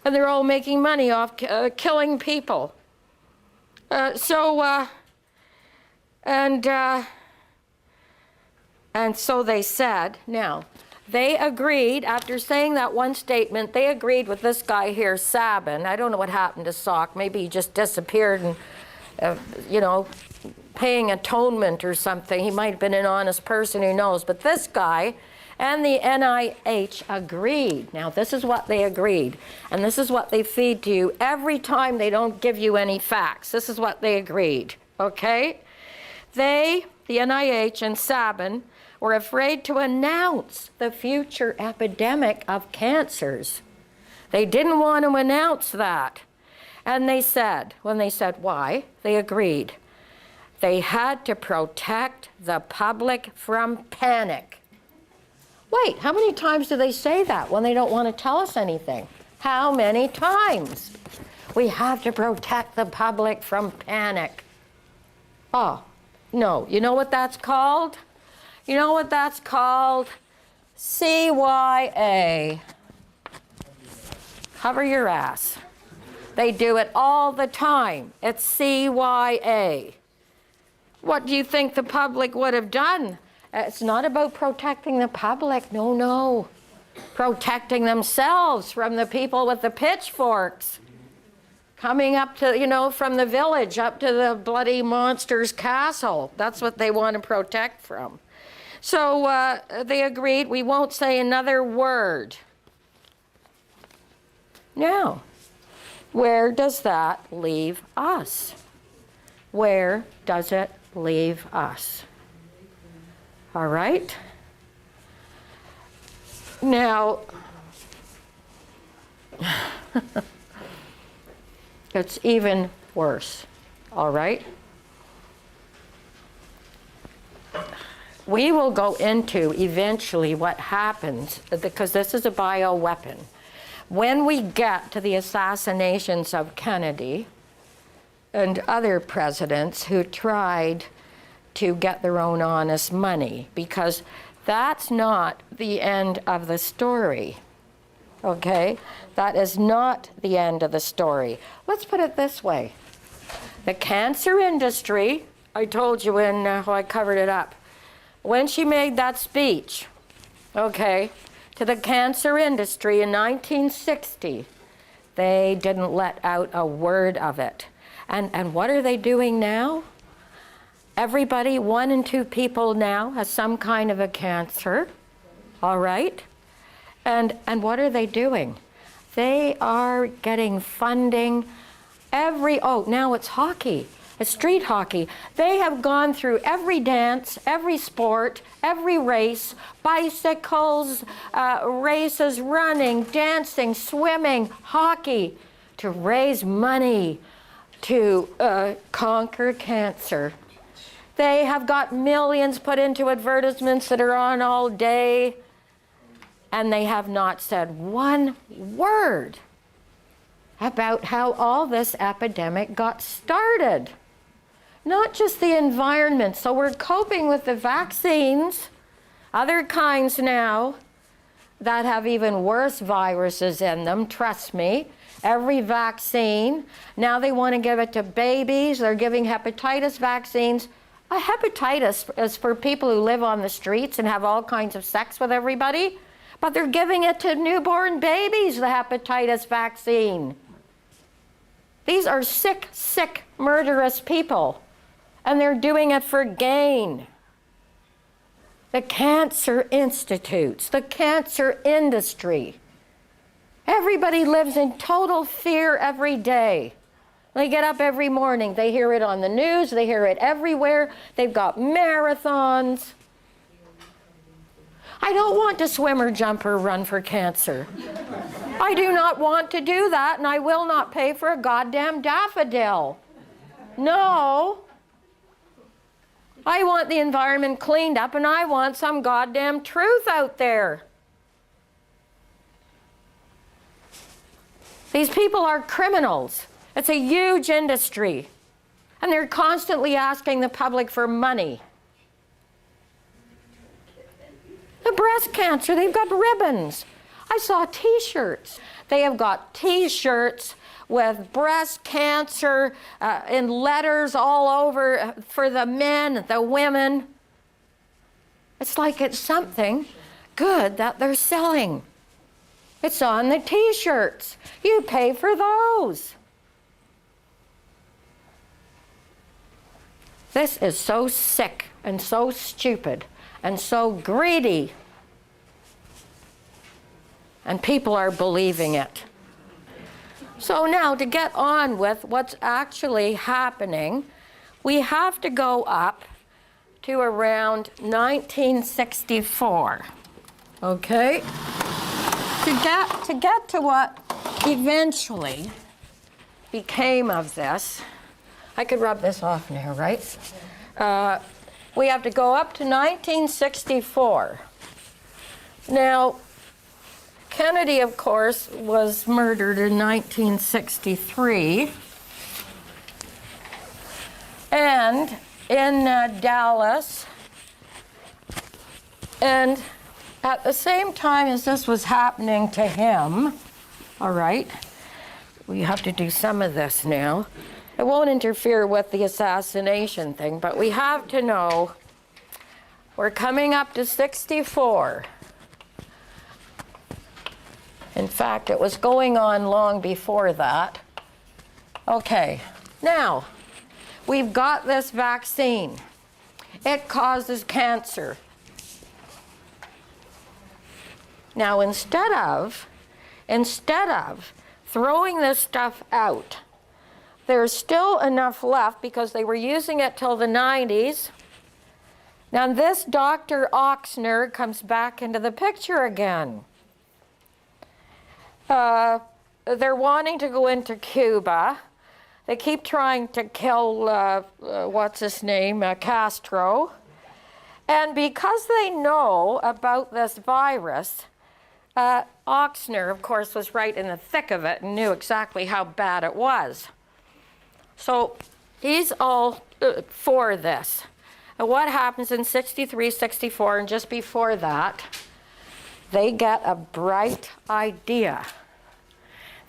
And they're all making money off killing people. And so they said, now, they agreed, after saying that one statement, they agreed with this guy here, Sabin. I don't know what happened to Sauk. Maybe he just disappeared and, paying atonement or something. He might have been an honest person, who knows. But this guy and the NIH agreed. Now, this is what they agreed. And this is what they feed to you every time they don't give you any facts. This is what they agreed, okay? They, the NIH and Sabin, were afraid to announce the future epidemic of cancers. They didn't want to announce that. And they said, when they said why, they agreed. They had to protect the public from panic. Wait, how many times do they say that when they don't want to tell us anything? How many times? We have to protect the public from panic. Oh, no. You know what that's called? You know what that's called? CYA. Cover your ass. They do it all the time. It's CYA. What do you think the public would have done? It's not about protecting the public. No, no. Protecting themselves from the people with the pitchforks. Coming up to, from the village up to the bloody monster's castle. That's what they want to protect from. So they agreed, we won't say another word. Now, where does that leave us? Where does it leave us? All right? Now, it's even worse, all right? We will go into eventually what happens, because this is a bioweapon. When we get to the assassinations of Kennedy and other presidents who tried to get their own honest money, because that's not the end of the story, okay? That is not the end of the story. Let's put it this way. The cancer industry, I told you when I covered it up, when she made that speech, okay, to the cancer industry in 1960, they didn't let out a word of it. And what are they doing now? Everybody, 1 in 2 people now has some kind of a cancer, all right? And what are they doing? They are getting funding now it's hockey. It's street hockey. They have gone through every dance, every sport, every race, bicycles, races, running, dancing, swimming, hockey, to raise money to conquer cancer. They have got millions put into advertisements that are on all day, and they have not said one word about how all this epidemic got started. Not just the environment. So we're coping with the vaccines, other kinds now that have even worse viruses in them, trust me. Every vaccine, now they want to give it to babies. They're giving hepatitis vaccines. A hepatitis is for people who live on the streets and have all kinds of sex with everybody, but they're giving it to newborn babies, the hepatitis vaccine. These are sick, sick, murderous people. And they're doing it for gain. The cancer institutes, the cancer industry. Everybody lives in total fear every day. They get up every morning. They hear it on the news. They hear it everywhere. They've got marathons. I don't want to swim or jump or run for cancer. I do not want to do that, and I will not pay for a goddamn daffodil. No. I want the environment cleaned up, and I want some goddamn truth out there. These people are criminals. It's a huge industry. And they're constantly asking the public for money. The breast cancer, they've got ribbons. I saw t-shirts. They have got t-shirts with breast cancer in letters all over for the men, the women. It's like it's something good that they're selling. It's on the t-shirts. You pay for those. This is so sick and so stupid and so greedy. And people are believing it. So now to get on with what's actually happening, we have to go up to around 1964. Okay? To get to what eventually became of this, I could rub this off now, right? We have to go up to 1964. Now, Kennedy, of course, was murdered in 1963. And in Dallas. And at the same time as this was happening to him, all right, we have to do some of this now. It won't interfere with the assassination thing, but we have to know we're coming up to 64. In fact, it was going on long before that. Okay, now, we've got this vaccine. It causes cancer. Now, instead of throwing this stuff out, there's still enough left because they were using it till the 90s. Now, this Dr. Oxner comes back into the picture again. They're wanting to go into Cuba. They keep trying to kill, what's his name, Castro. And because they know about this virus, Oxner, of course, was right in the thick of it and knew exactly how bad it was. So he's all for this. And what happens in 63, 64, and just before that, they get a bright idea.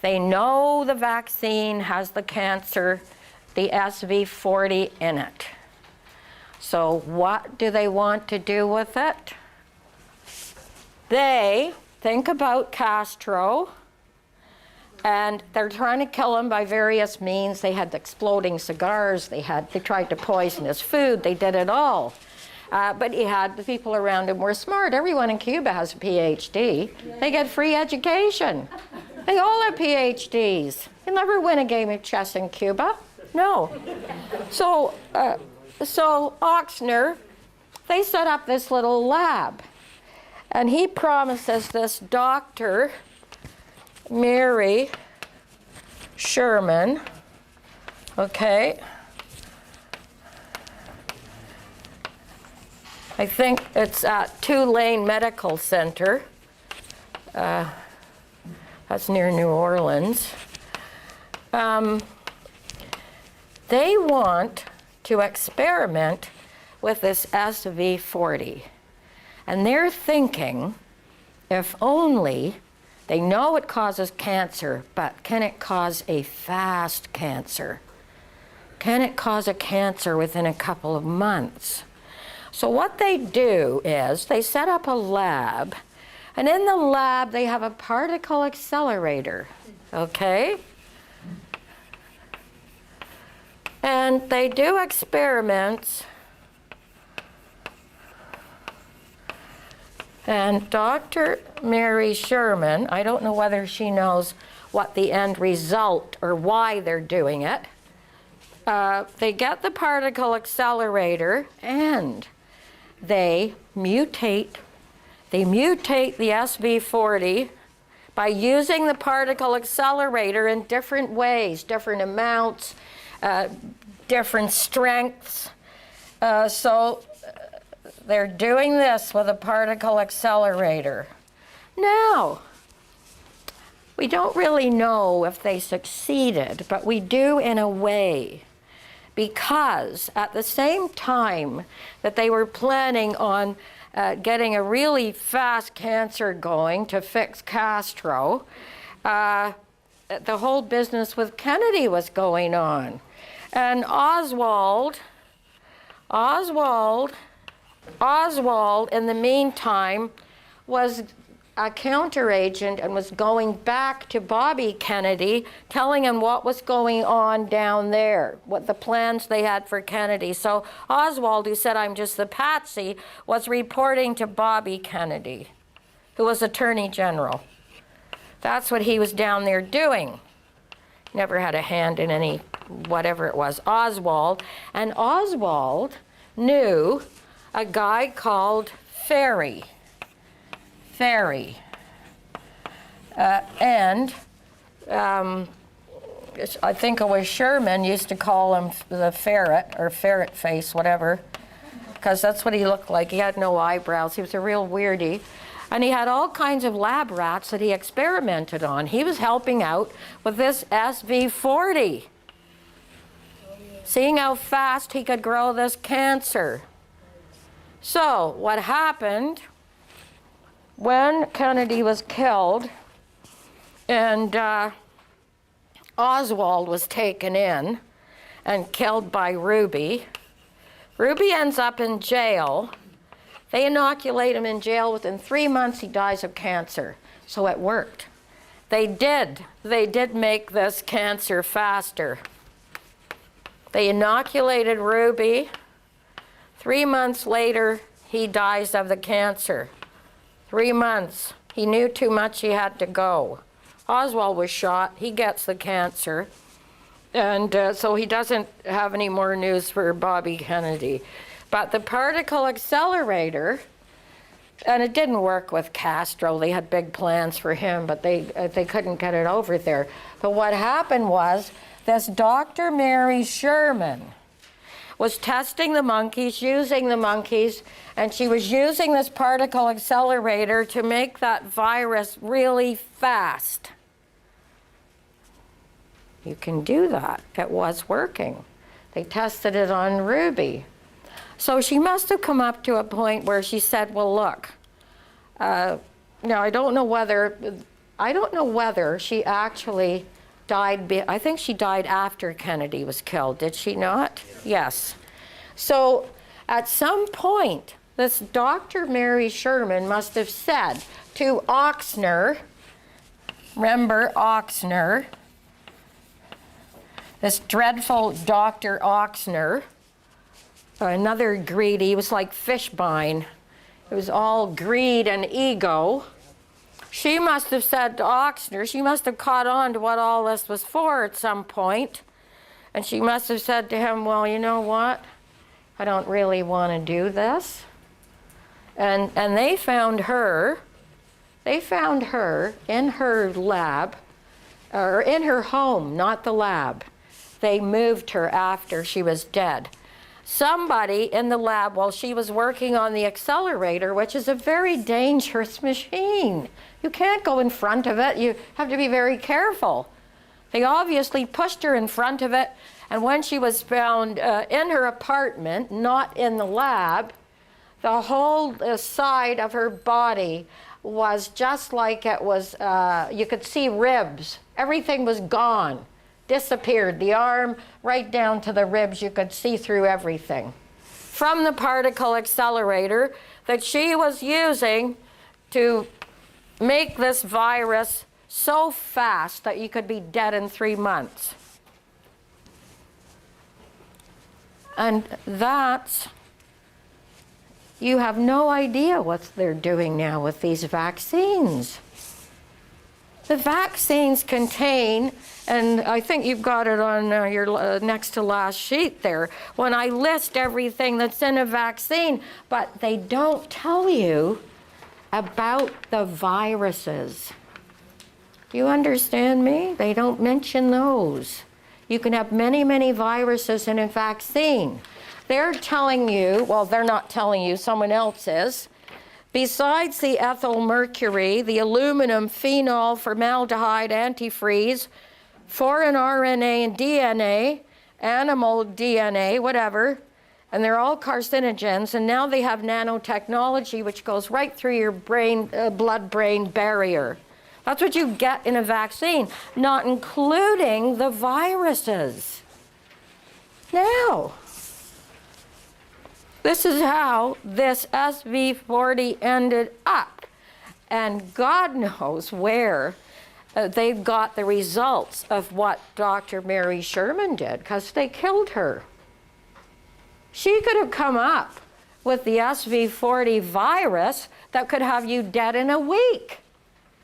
They know the vaccine has the cancer, the SV40 in it. So what do they want to do with it? They think about Castro, and they're trying to kill him by various means. They had exploding cigars, they tried to poison his food, they did it all. But he had the people around him were smart. Everyone in Cuba has a PhD. They get free education. They all have PhDs. You'll never win a game of chess in Cuba. No. So Oxner, they set up this little lab. And he promises this Dr. Mary Sherman, okay, I think it's at Tulane Medical Center. That's near New Orleans. They want to experiment with this SV40. And they're thinking, if only, they know it causes cancer, but can it cause a fast cancer? Can it cause a cancer within a couple of months? So what they do is they set up a lab, and in the lab they have a particle accelerator, okay? And they do experiments. And Dr. Mary Sherman, I don't know whether she knows what the end result or why they're doing it. They get the particle accelerator and they mutate the SV40 by using the particle accelerator in different ways, different amounts, different strengths. They're doing this with a particle accelerator. Now, we don't really know if they succeeded, but we do in a way, because at the same time that they were planning on getting a really fast cancer going to fix Castro, the whole business with Kennedy was going on. And Oswald, in the meantime, was a counteragent and was going back to Bobby Kennedy, telling him what was going on down there, what the plans they had for Kennedy. So Oswald, who said, "I'm just the patsy," was reporting to Bobby Kennedy, who was Attorney General. That's what he was down there doing. Never had a hand in any, whatever it was, Oswald. And Oswald knew a guy called Ferry. I think it was Sherman used to call him the ferret, or ferret face, whatever, because that's what he looked like. He had no eyebrows. He was a real weirdie. And he had all kinds of lab rats that he experimented on. He was helping out with this SV40, seeing how fast he could grow this cancer. So what happened when Kennedy was killed and Oswald was taken in and killed by Ruby, Ruby ends up in jail. They inoculate him in jail. Within 3 months, he dies of cancer. So it worked. They did make this cancer faster. They inoculated Ruby. 3 months later, he dies of the cancer. 3 months. He knew too much, he had to go. Oswald was shot. He gets the cancer. And so he doesn't have any more news for Bobby Kennedy. But the particle accelerator, and it didn't work with Castro. They had big plans for him, but they couldn't get it over there. But what happened was this Dr. Mary Sherman was testing the monkeys, using the monkeys, and she was using this particle accelerator to make that virus really fast. You can do that. It was working. They tested it on Ruby. So she must have come up to a point where she said, well, look, now I don't know whether she actually died, I think she died after Kennedy was killed, did she not? Yes. So at some point, this Dr. Mary Sherman must have said to Oxner, remember Oxner, this dreadful Dr. Oxner, another greedy, it was like Fishbein. It was all greed and ego. She must have said to Oxner, she must have caught on to what all this was for at some point, and she must have said to him, well, you know what? I don't really want to do this. And they found her in her lab, or in her home, not the lab. They moved her after she was dead. Somebody in the lab, while she was working on the accelerator, which is a very dangerous machine. You can't go in front of it. You have to be very careful. They obviously pushed her in front of it, and when she was found in her apartment, not in the lab, the whole side of her body was just like it was, you could see ribs. Everything was gone. Disappeared. The arm right down to the ribs, you could see through everything. From the particle accelerator that she was using to make this virus so fast that you could be dead in 3 months. And that's, you have no idea what they're doing now with these vaccines. The vaccines contain, and I think you've got it on your next to last sheet there, when I list everything that's in a vaccine, but they don't tell you about the viruses. Do you understand me? They don't mention those. You can have many, many viruses in a vaccine. They're telling you, well, they're not telling you, someone else is. Besides the ethyl mercury, the aluminum, phenol, formaldehyde, antifreeze, foreign RNA and DNA, animal DNA, whatever, and they're all carcinogens, and now they have nanotechnology which goes right through your brain, blood-brain barrier. That's what you get in a vaccine, not including the viruses. Now, this is how this SV40 ended up. And God knows where they got the results of what Dr. Mary Sherman did, because they killed her. She could have come up with the SV40 virus that could have you dead in a week.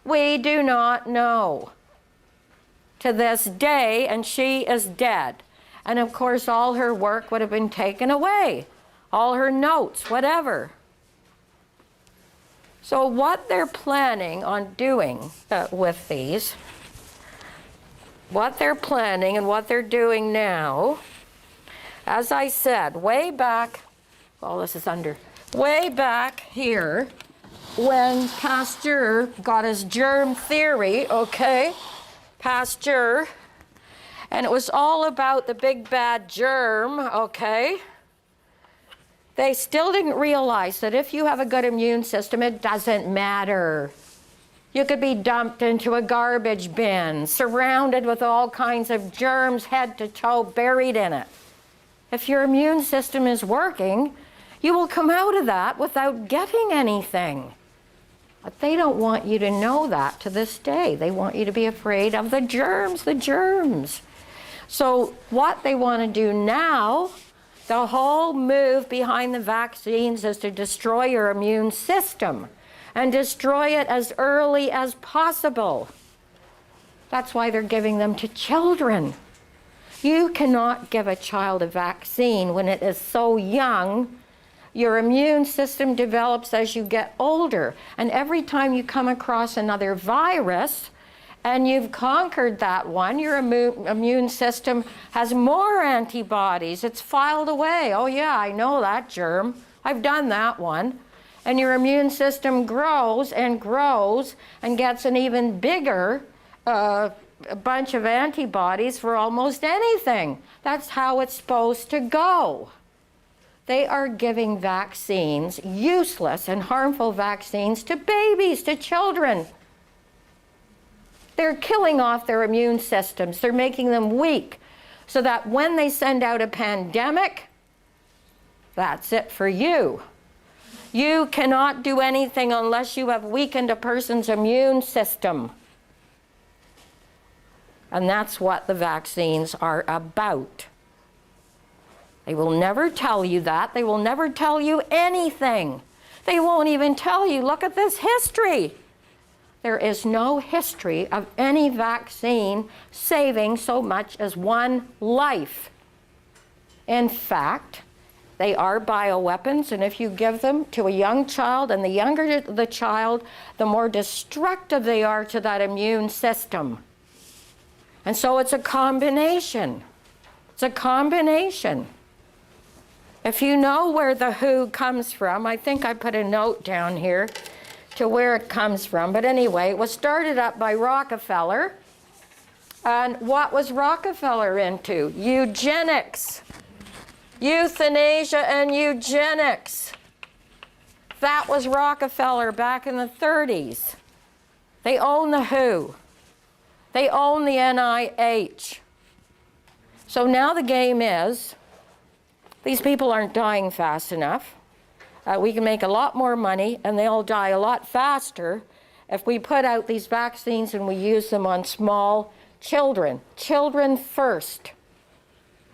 We do not know to this day, and she is dead. And of course, all her work would have been taken away, all her notes, whatever. So what they're planning on doing with these, what they're planning and what they're doing now, as I said, way back, well, this is under, way back here, when Pasteur got his germ theory, okay, Pasteur, and it was all about the big bad germ, okay, they still didn't realize that if you have a good immune system, it doesn't matter. You could be dumped into a garbage bin, surrounded with all kinds of germs, head to toe, buried in it. If your immune system is working, you will come out of that without getting anything. But they don't want you to know that to this day. They want you to be afraid of the germs, the germs. So what they want to do now, the whole move behind the vaccines is to destroy your immune system and destroy it as early as possible. That's why they're giving them to children. You cannot give a child a vaccine when it is so young. Your immune system develops as you get older. And every time you come across another virus and you've conquered that one, your immune system has more antibodies. It's filed away. Oh yeah, I know that germ. I've done that one. And your immune system grows and gets an even bigger bunch of antibodies for almost anything. That's how it's supposed to go. They are giving vaccines, useless and harmful vaccines, to babies, to children. They're killing off their immune systems. They're making them weak so that when they send out a pandemic, that's it for you. You cannot do anything unless you have weakened a person's immune system. And that's what the vaccines are about. They will never tell you that. They will never tell you anything. They won't even tell you, look at this history. There is no history of any vaccine saving so much as one life. In fact, they are bioweapons, and if you give them to a young child, and the younger the child, the more destructive they are to that immune system. And so it's a combination. It's a combination. If you know where the WHO comes from, I think I put a note down here to where it comes from. But anyway, it was started up by Rockefeller. And what was Rockefeller into? Eugenics. Euthanasia and eugenics. That was Rockefeller back in the 30s. They own the WHO. They own the NIH. So now the game is, these people aren't dying fast enough. We can make a lot more money, and they'll die a lot faster if we put out these vaccines and we use them on small children. Children first.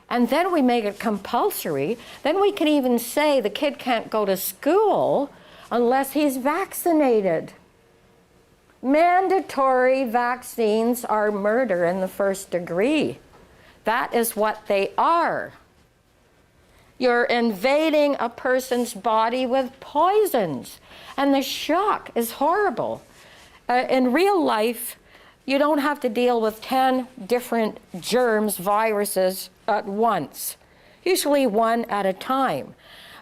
And then we make it compulsory. Then we can even say the kid can't go to school unless he's vaccinated. Mandatory vaccines are murder in the first degree. That is what they are. You're invading a person's body with poisons, and the shock is horrible. In real life, you don't have to deal with 10 different germs, viruses at once, usually one at a time.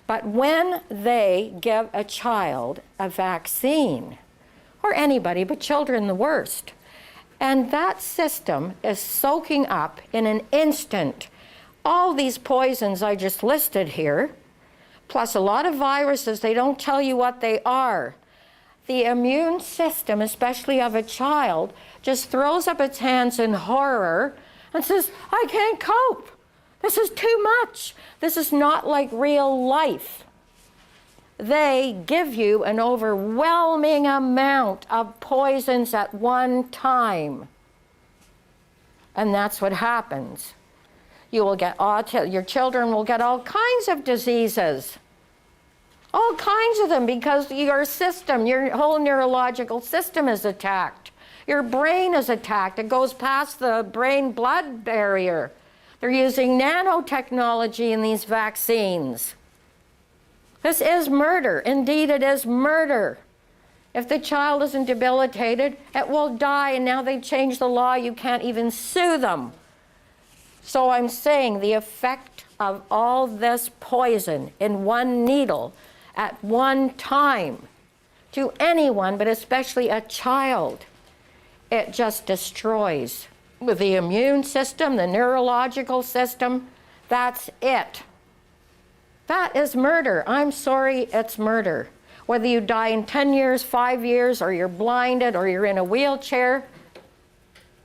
But when they give a child a vaccine, or anybody, but children the worst, and that system is soaking up in an instant all these poisons I just listed here, plus a lot of viruses, they don't tell you what they are. the immune system, especially of a child, just throws up its hands in horror and says, I can't cope. This is too much. This is not like real life. They give you an overwhelming amount of poisons at one time. And that's what happens. You will get your children will get all kinds of diseases. All kinds of them, because your system, your whole neurological system is attacked. Your brain is attacked. It goes past the brain-blood barrier. They're using nanotechnology in these vaccines. This is murder. Indeed, it is murder. If the child isn't debilitated, it will die, and now they've changed the law. You can't even sue them. So I'm saying the effect of all this poison in one needle at one time to anyone, but especially a child, it just destroys the immune system, the neurological system. That's it. That is murder. I'm sorry, it's murder. Whether you die in 10 years, 5 years, or you're blinded, or you're in a wheelchair,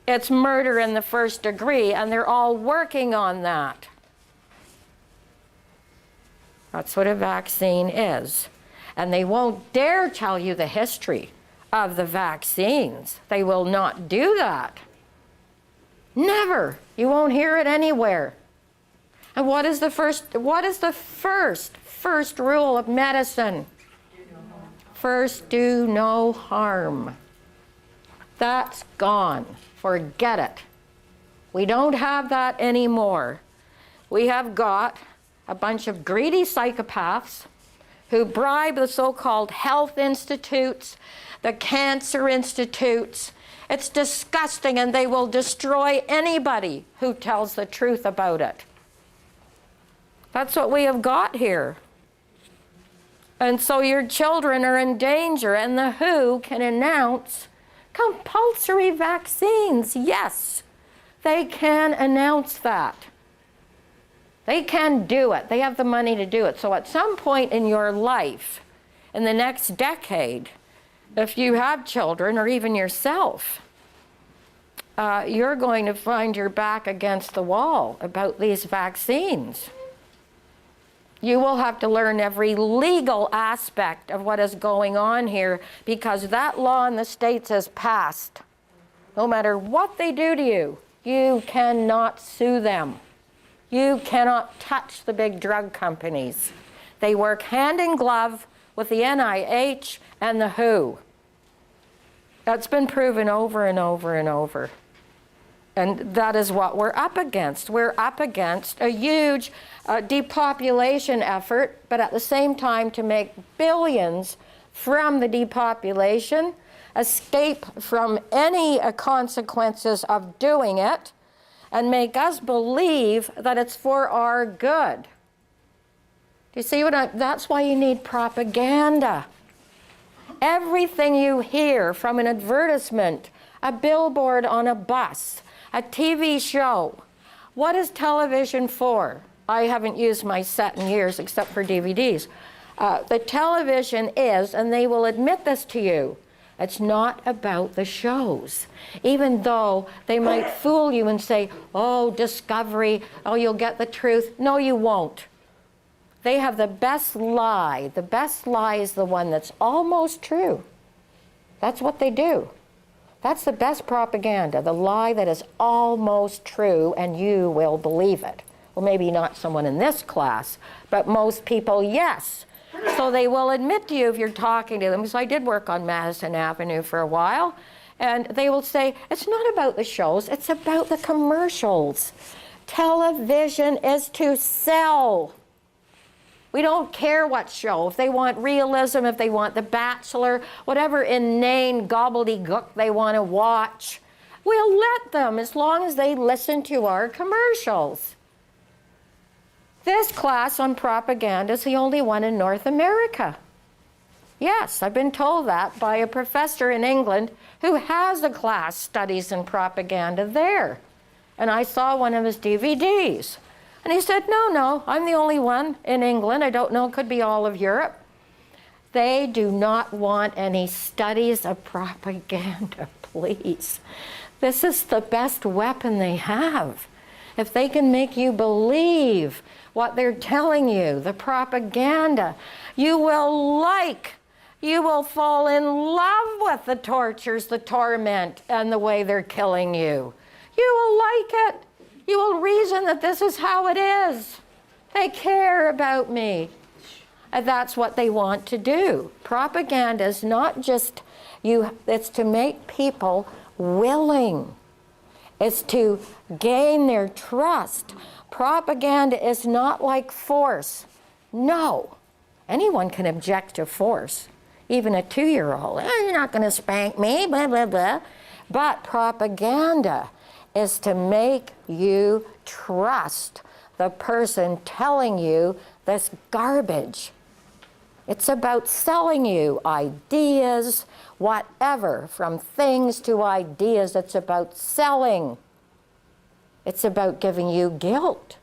it's murder in the first degree, and they're all working on that. That's what a vaccine is. And they won't dare tell you the history of the vaccines. They will not do that. Never. You won't hear it anywhere. And what is the first rule of medicine? First, do no harm. That's gone. Forget it. We don't have that anymore. We have got a bunch of greedy psychopaths who bribe the so-called health institutes, the cancer institutes. It's disgusting, and they will destroy anybody who tells the truth about it. That's what we have got here. And so your children are in danger, and the WHO can announce compulsory vaccines. Yes, they can announce that. They can do it. They have the money to do it. So at some point in your life, in the next decade, if you have children or even yourself, you're going to find your back against the wall about these vaccines. You will have to learn every legal aspect of what is going on here, because that law in the States has passed. No matter what they do to you, you cannot sue them. You cannot touch the big drug companies. They work hand in glove with the NIH and the WHO. That's been proven over and over and over. And that is what we're up against. We're up against a huge depopulation effort, but at the same time to make billions from the depopulation, escape from any consequences of doing it, and make us believe that it's for our good. Do you see what that's why you need propaganda. Everything you hear from an advertisement, a billboard on a bus, a TV show. What is television for? I haven't used my set in years except for DVDs. The television is, and they will admit this to you, it's not about the shows. Even though they might fool you and say, oh, Discovery, oh, you'll get the truth. No, you won't. They have the best lie. The best lie is the one that's almost true. That's what they do. That's the best propaganda, the lie that is almost true, and you will believe it. Well, maybe not someone in this class, but most people, yes. So they will admit to you if you're talking to them. So I did work on Madison Avenue for a while, and they will say, it's not about the shows, it's about the commercials. Television is to sell. We don't care what show. If they want realism, if they want The Bachelor, whatever inane gobbledygook they want to watch, we'll let them as long as they listen to our commercials. This class on propaganda is the only one in North America. Yes, I've been told that by a professor in England who has a class studies in propaganda there. And I saw one of his DVDs. And he said, no, I'm the only one in England. I don't know, it could be all of Europe. They do not want any studies of propaganda, please. This is the best weapon they have. If they can make you believe what they're telling you, the propaganda, you will fall in love with the tortures, the torment, and the way they're killing you. You will like it. You will reason that this is how it is. They care about me. And that's what they want to do. Propaganda is not just it's to make people willing. It's to gain their trust. Propaganda is not like force. No. Anyone can object to force. Even a 2-year-old. You're not going to spank me, blah, blah, blah. But propaganda is to make you trust the person telling you this garbage. It's about selling you ideas, whatever, from things to ideas. It's about selling. It's about giving you guilt,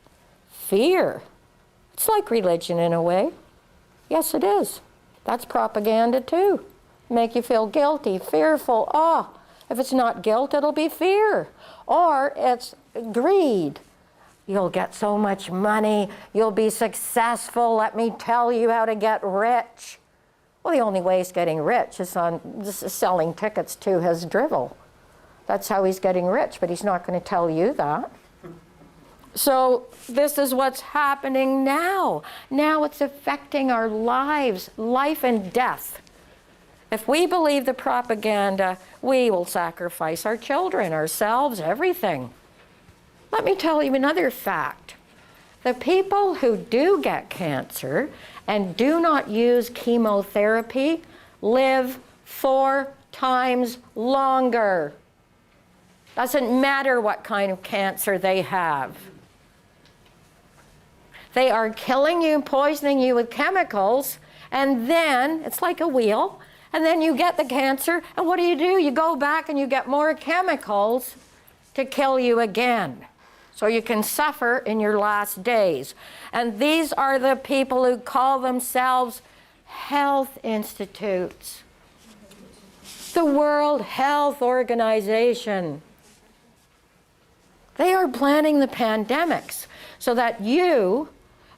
fear. It's like religion in a way. Yes, it is. That's propaganda too. Make you feel guilty, fearful. Oh, if it's not guilt, it'll be fear. Or it's greed. You'll get so much money. You'll be successful. Let me tell you how to get rich. Well, the only way he's getting rich is on selling tickets to his drivel. That's how he's getting rich, but he's not going to tell you that. So this is what's happening now. Now it's affecting our lives, life and death. If we believe the propaganda, we will sacrifice our children, ourselves, everything. Let me tell you another fact. The people who do get cancer and do not use chemotherapy live 4 times longer. Doesn't matter what kind of cancer they have. They are killing you, poisoning you with chemicals, and then it's like a wheel, and then you get the cancer, and what do? You go back and you get more chemicals to kill you again. So you can suffer in your last days. And these are the people who call themselves health institutes. The World Health Organization. They are planning the pandemics so that you,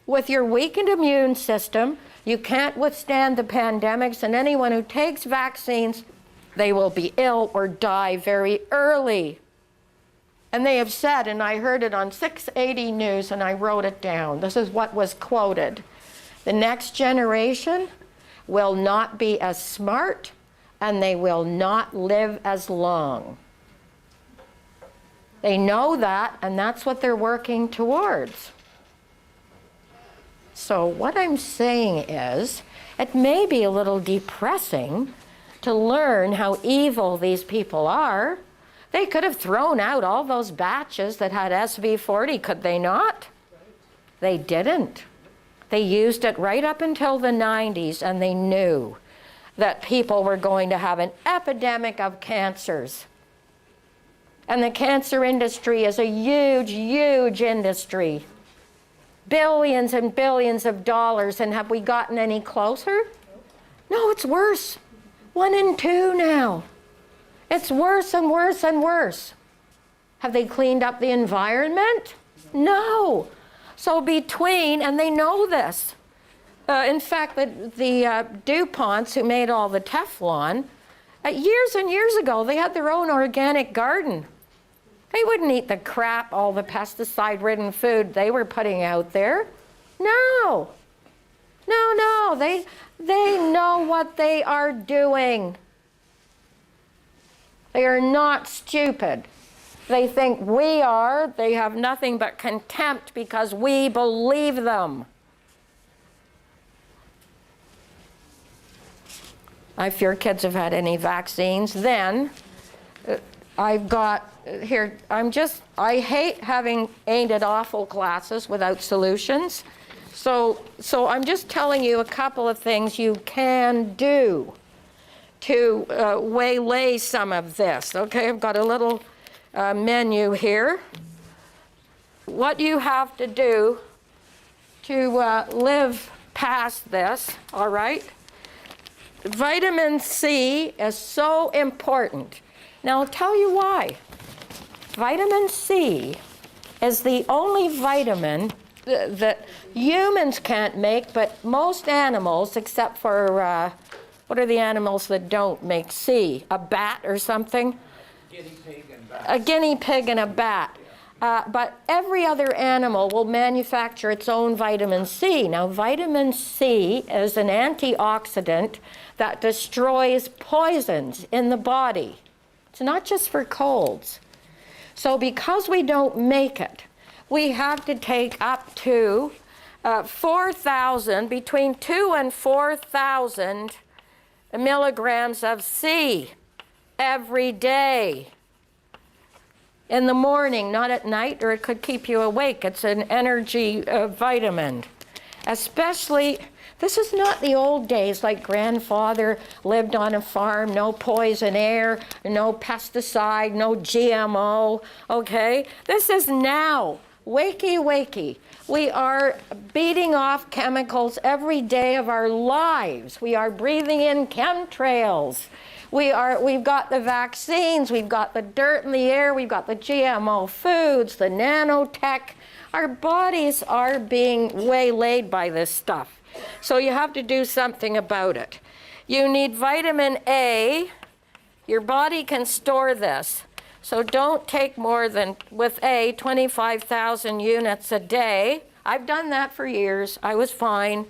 with your weakened immune system, you can't withstand the pandemics, and anyone who takes vaccines, they will be ill or die very early. And they have said, and I heard it on 680 News, and I wrote it down. This is what was quoted. The next generation will not be as smart, and they will not live as long. They know that, and that's what they're working towards. So what I'm saying is, it may be a little depressing to learn how evil these people are. They could have thrown out all those batches that had SV40, could they not? They didn't. They used it right up until the 90s, and they knew that people were going to have an epidemic of cancers. And the cancer industry is a huge, huge industry. Billions and billions of dollars, and have we gotten any closer? No, it's worse. 1 in 2 now. It's worse and worse and worse. Have they cleaned up the environment? No. So between, and they know this. In fact, the DuPonts who made all the Teflon, years and years ago, they had their own organic garden. They wouldn't eat the crap, all the pesticide-ridden food they were putting out there. No. No, they know what they are doing. They are not stupid. They think we are. They have nothing but contempt because we believe them. If your kids have had any vaccines, then I've got here, I hate having ain't it awful classes without solutions. So I'm just telling you a couple of things you can do to waylay some of this. Okay, I've got a little menu here. What you have to do to live past this, all right? vitamin C is so important. Now, I'll tell you why. Vitamin C is the only vitamin that humans can't make, but most animals, except for, what are the animals that don't make C? A bat or something? Guinea pig and bat. A guinea pig and a bat. But every other animal will manufacture its own vitamin C. Now, vitamin C is an antioxidant that destroys poisons in the body. It's not just for colds. So because we don't make it, we have to take up to 4,000, between 2,000 and 4,000 milligrams of C every day. In the morning, not at night, or it could keep you awake. It's an energy vitamin. Especially, this is not the old days like grandfather lived on a farm, no poison air, no pesticide, no GMO, okay? This is now. Wakey, wakey. We are beating off chemicals every day of our lives. We are breathing in chemtrails. We've got the vaccines, we've got the dirt in the air, we've got the GMO foods, the nanotech. Our bodies are being waylaid by this stuff. So you have to do something about it. You need vitamin A. Your body can store this. So don't take more than, with A, 25,000 units a day. I've done that for years. I was fine.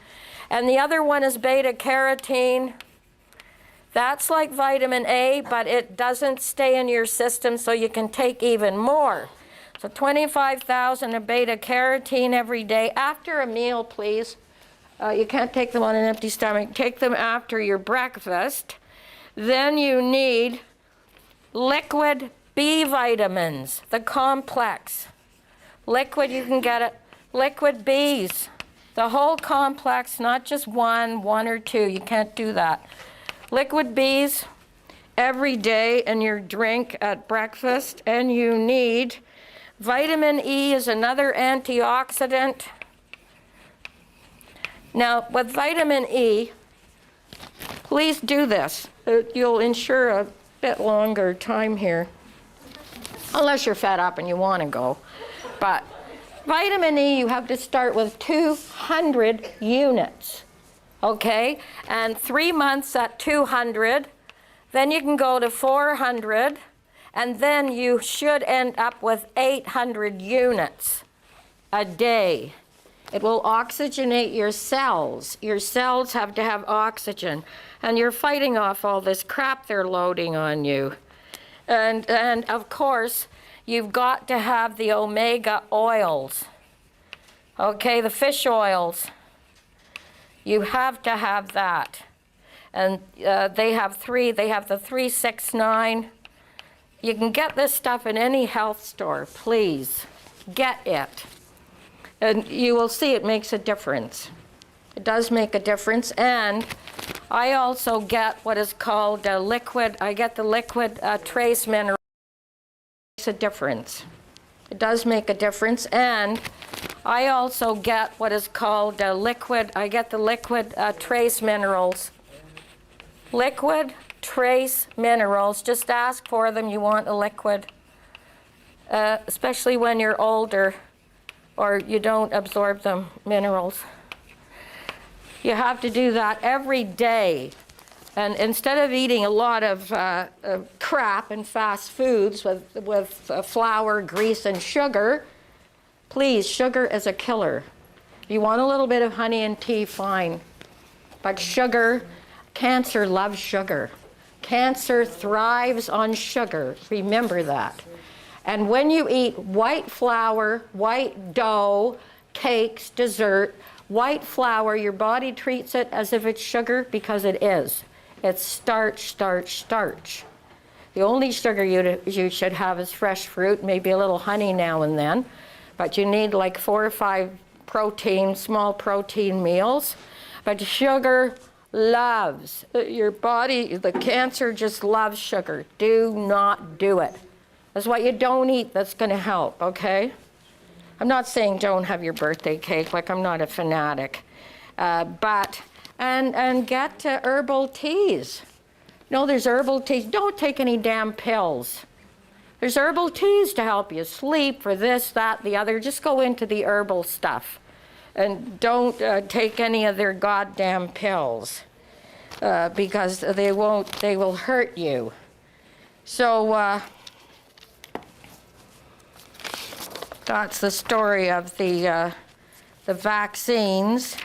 And the other one is beta carotene. That's like vitamin A, but it doesn't stay in your system, so you can take even more. So 25,000 of beta carotene every day after a meal, please. You can't take them on an empty stomach. Take them after your breakfast. Then you need liquid B vitamins, the complex. Liquid, you can get it. Liquid Bs, the whole complex, not just one or two. You can't do that. Liquid Bs every day in your drink at breakfast. And you need vitamin E is another antioxidant. Now, with vitamin E, please do this. You'll ensure a bit longer time here, unless you're fed up and you want to go. But vitamin E, you have to start with 200 units. Okay, and 3 months at 200, then you can go to 400, and then you should end up with 800 units a day. It will oxygenate your cells. Your cells have to have oxygen, and you're fighting off all this crap they're loading on you. And of course, you've got to have the omega oils. Okay, the fish oils. You have to have that. And they have three. They have the 369. You can get this stuff in any health store. Please, get it. And you will see it makes a difference. It does make a difference. And I also get what is called a liquid. I get the liquid trace mineral. It makes a difference. It does make a difference. And I also get what is called a liquid. I get the liquid trace minerals. Liquid trace minerals. Just ask for them. You want a liquid, especially when you're older or you don't absorb them, minerals. You have to do that every day. And instead of eating a lot of crap and fast foods with flour, grease, and sugar, please, sugar is a killer. If you want a little bit of honey and tea, fine. But sugar, cancer loves sugar. Cancer thrives on sugar. Remember that. And when you eat white flour, white dough, cakes, dessert, white flour, your body treats it as if it's sugar because it is. It's starch, starch, starch. The only sugar you should have is fresh fruit, maybe a little honey now and then. But you need like 4 or 5 small protein meals. But sugar loves, your body, the cancer just loves sugar. Do not do it. That's what you don't eat that's going to help, okay? I'm not saying don't have your birthday cake, like I'm not a fanatic. But and get herbal teas. No, there's herbal teas. Don't take any damn pills. There's herbal teas to help you sleep, for this, that, the other. Just go into the herbal stuff. And don't take any of their goddamn pills because they will hurt you. So that's the story of the vaccines.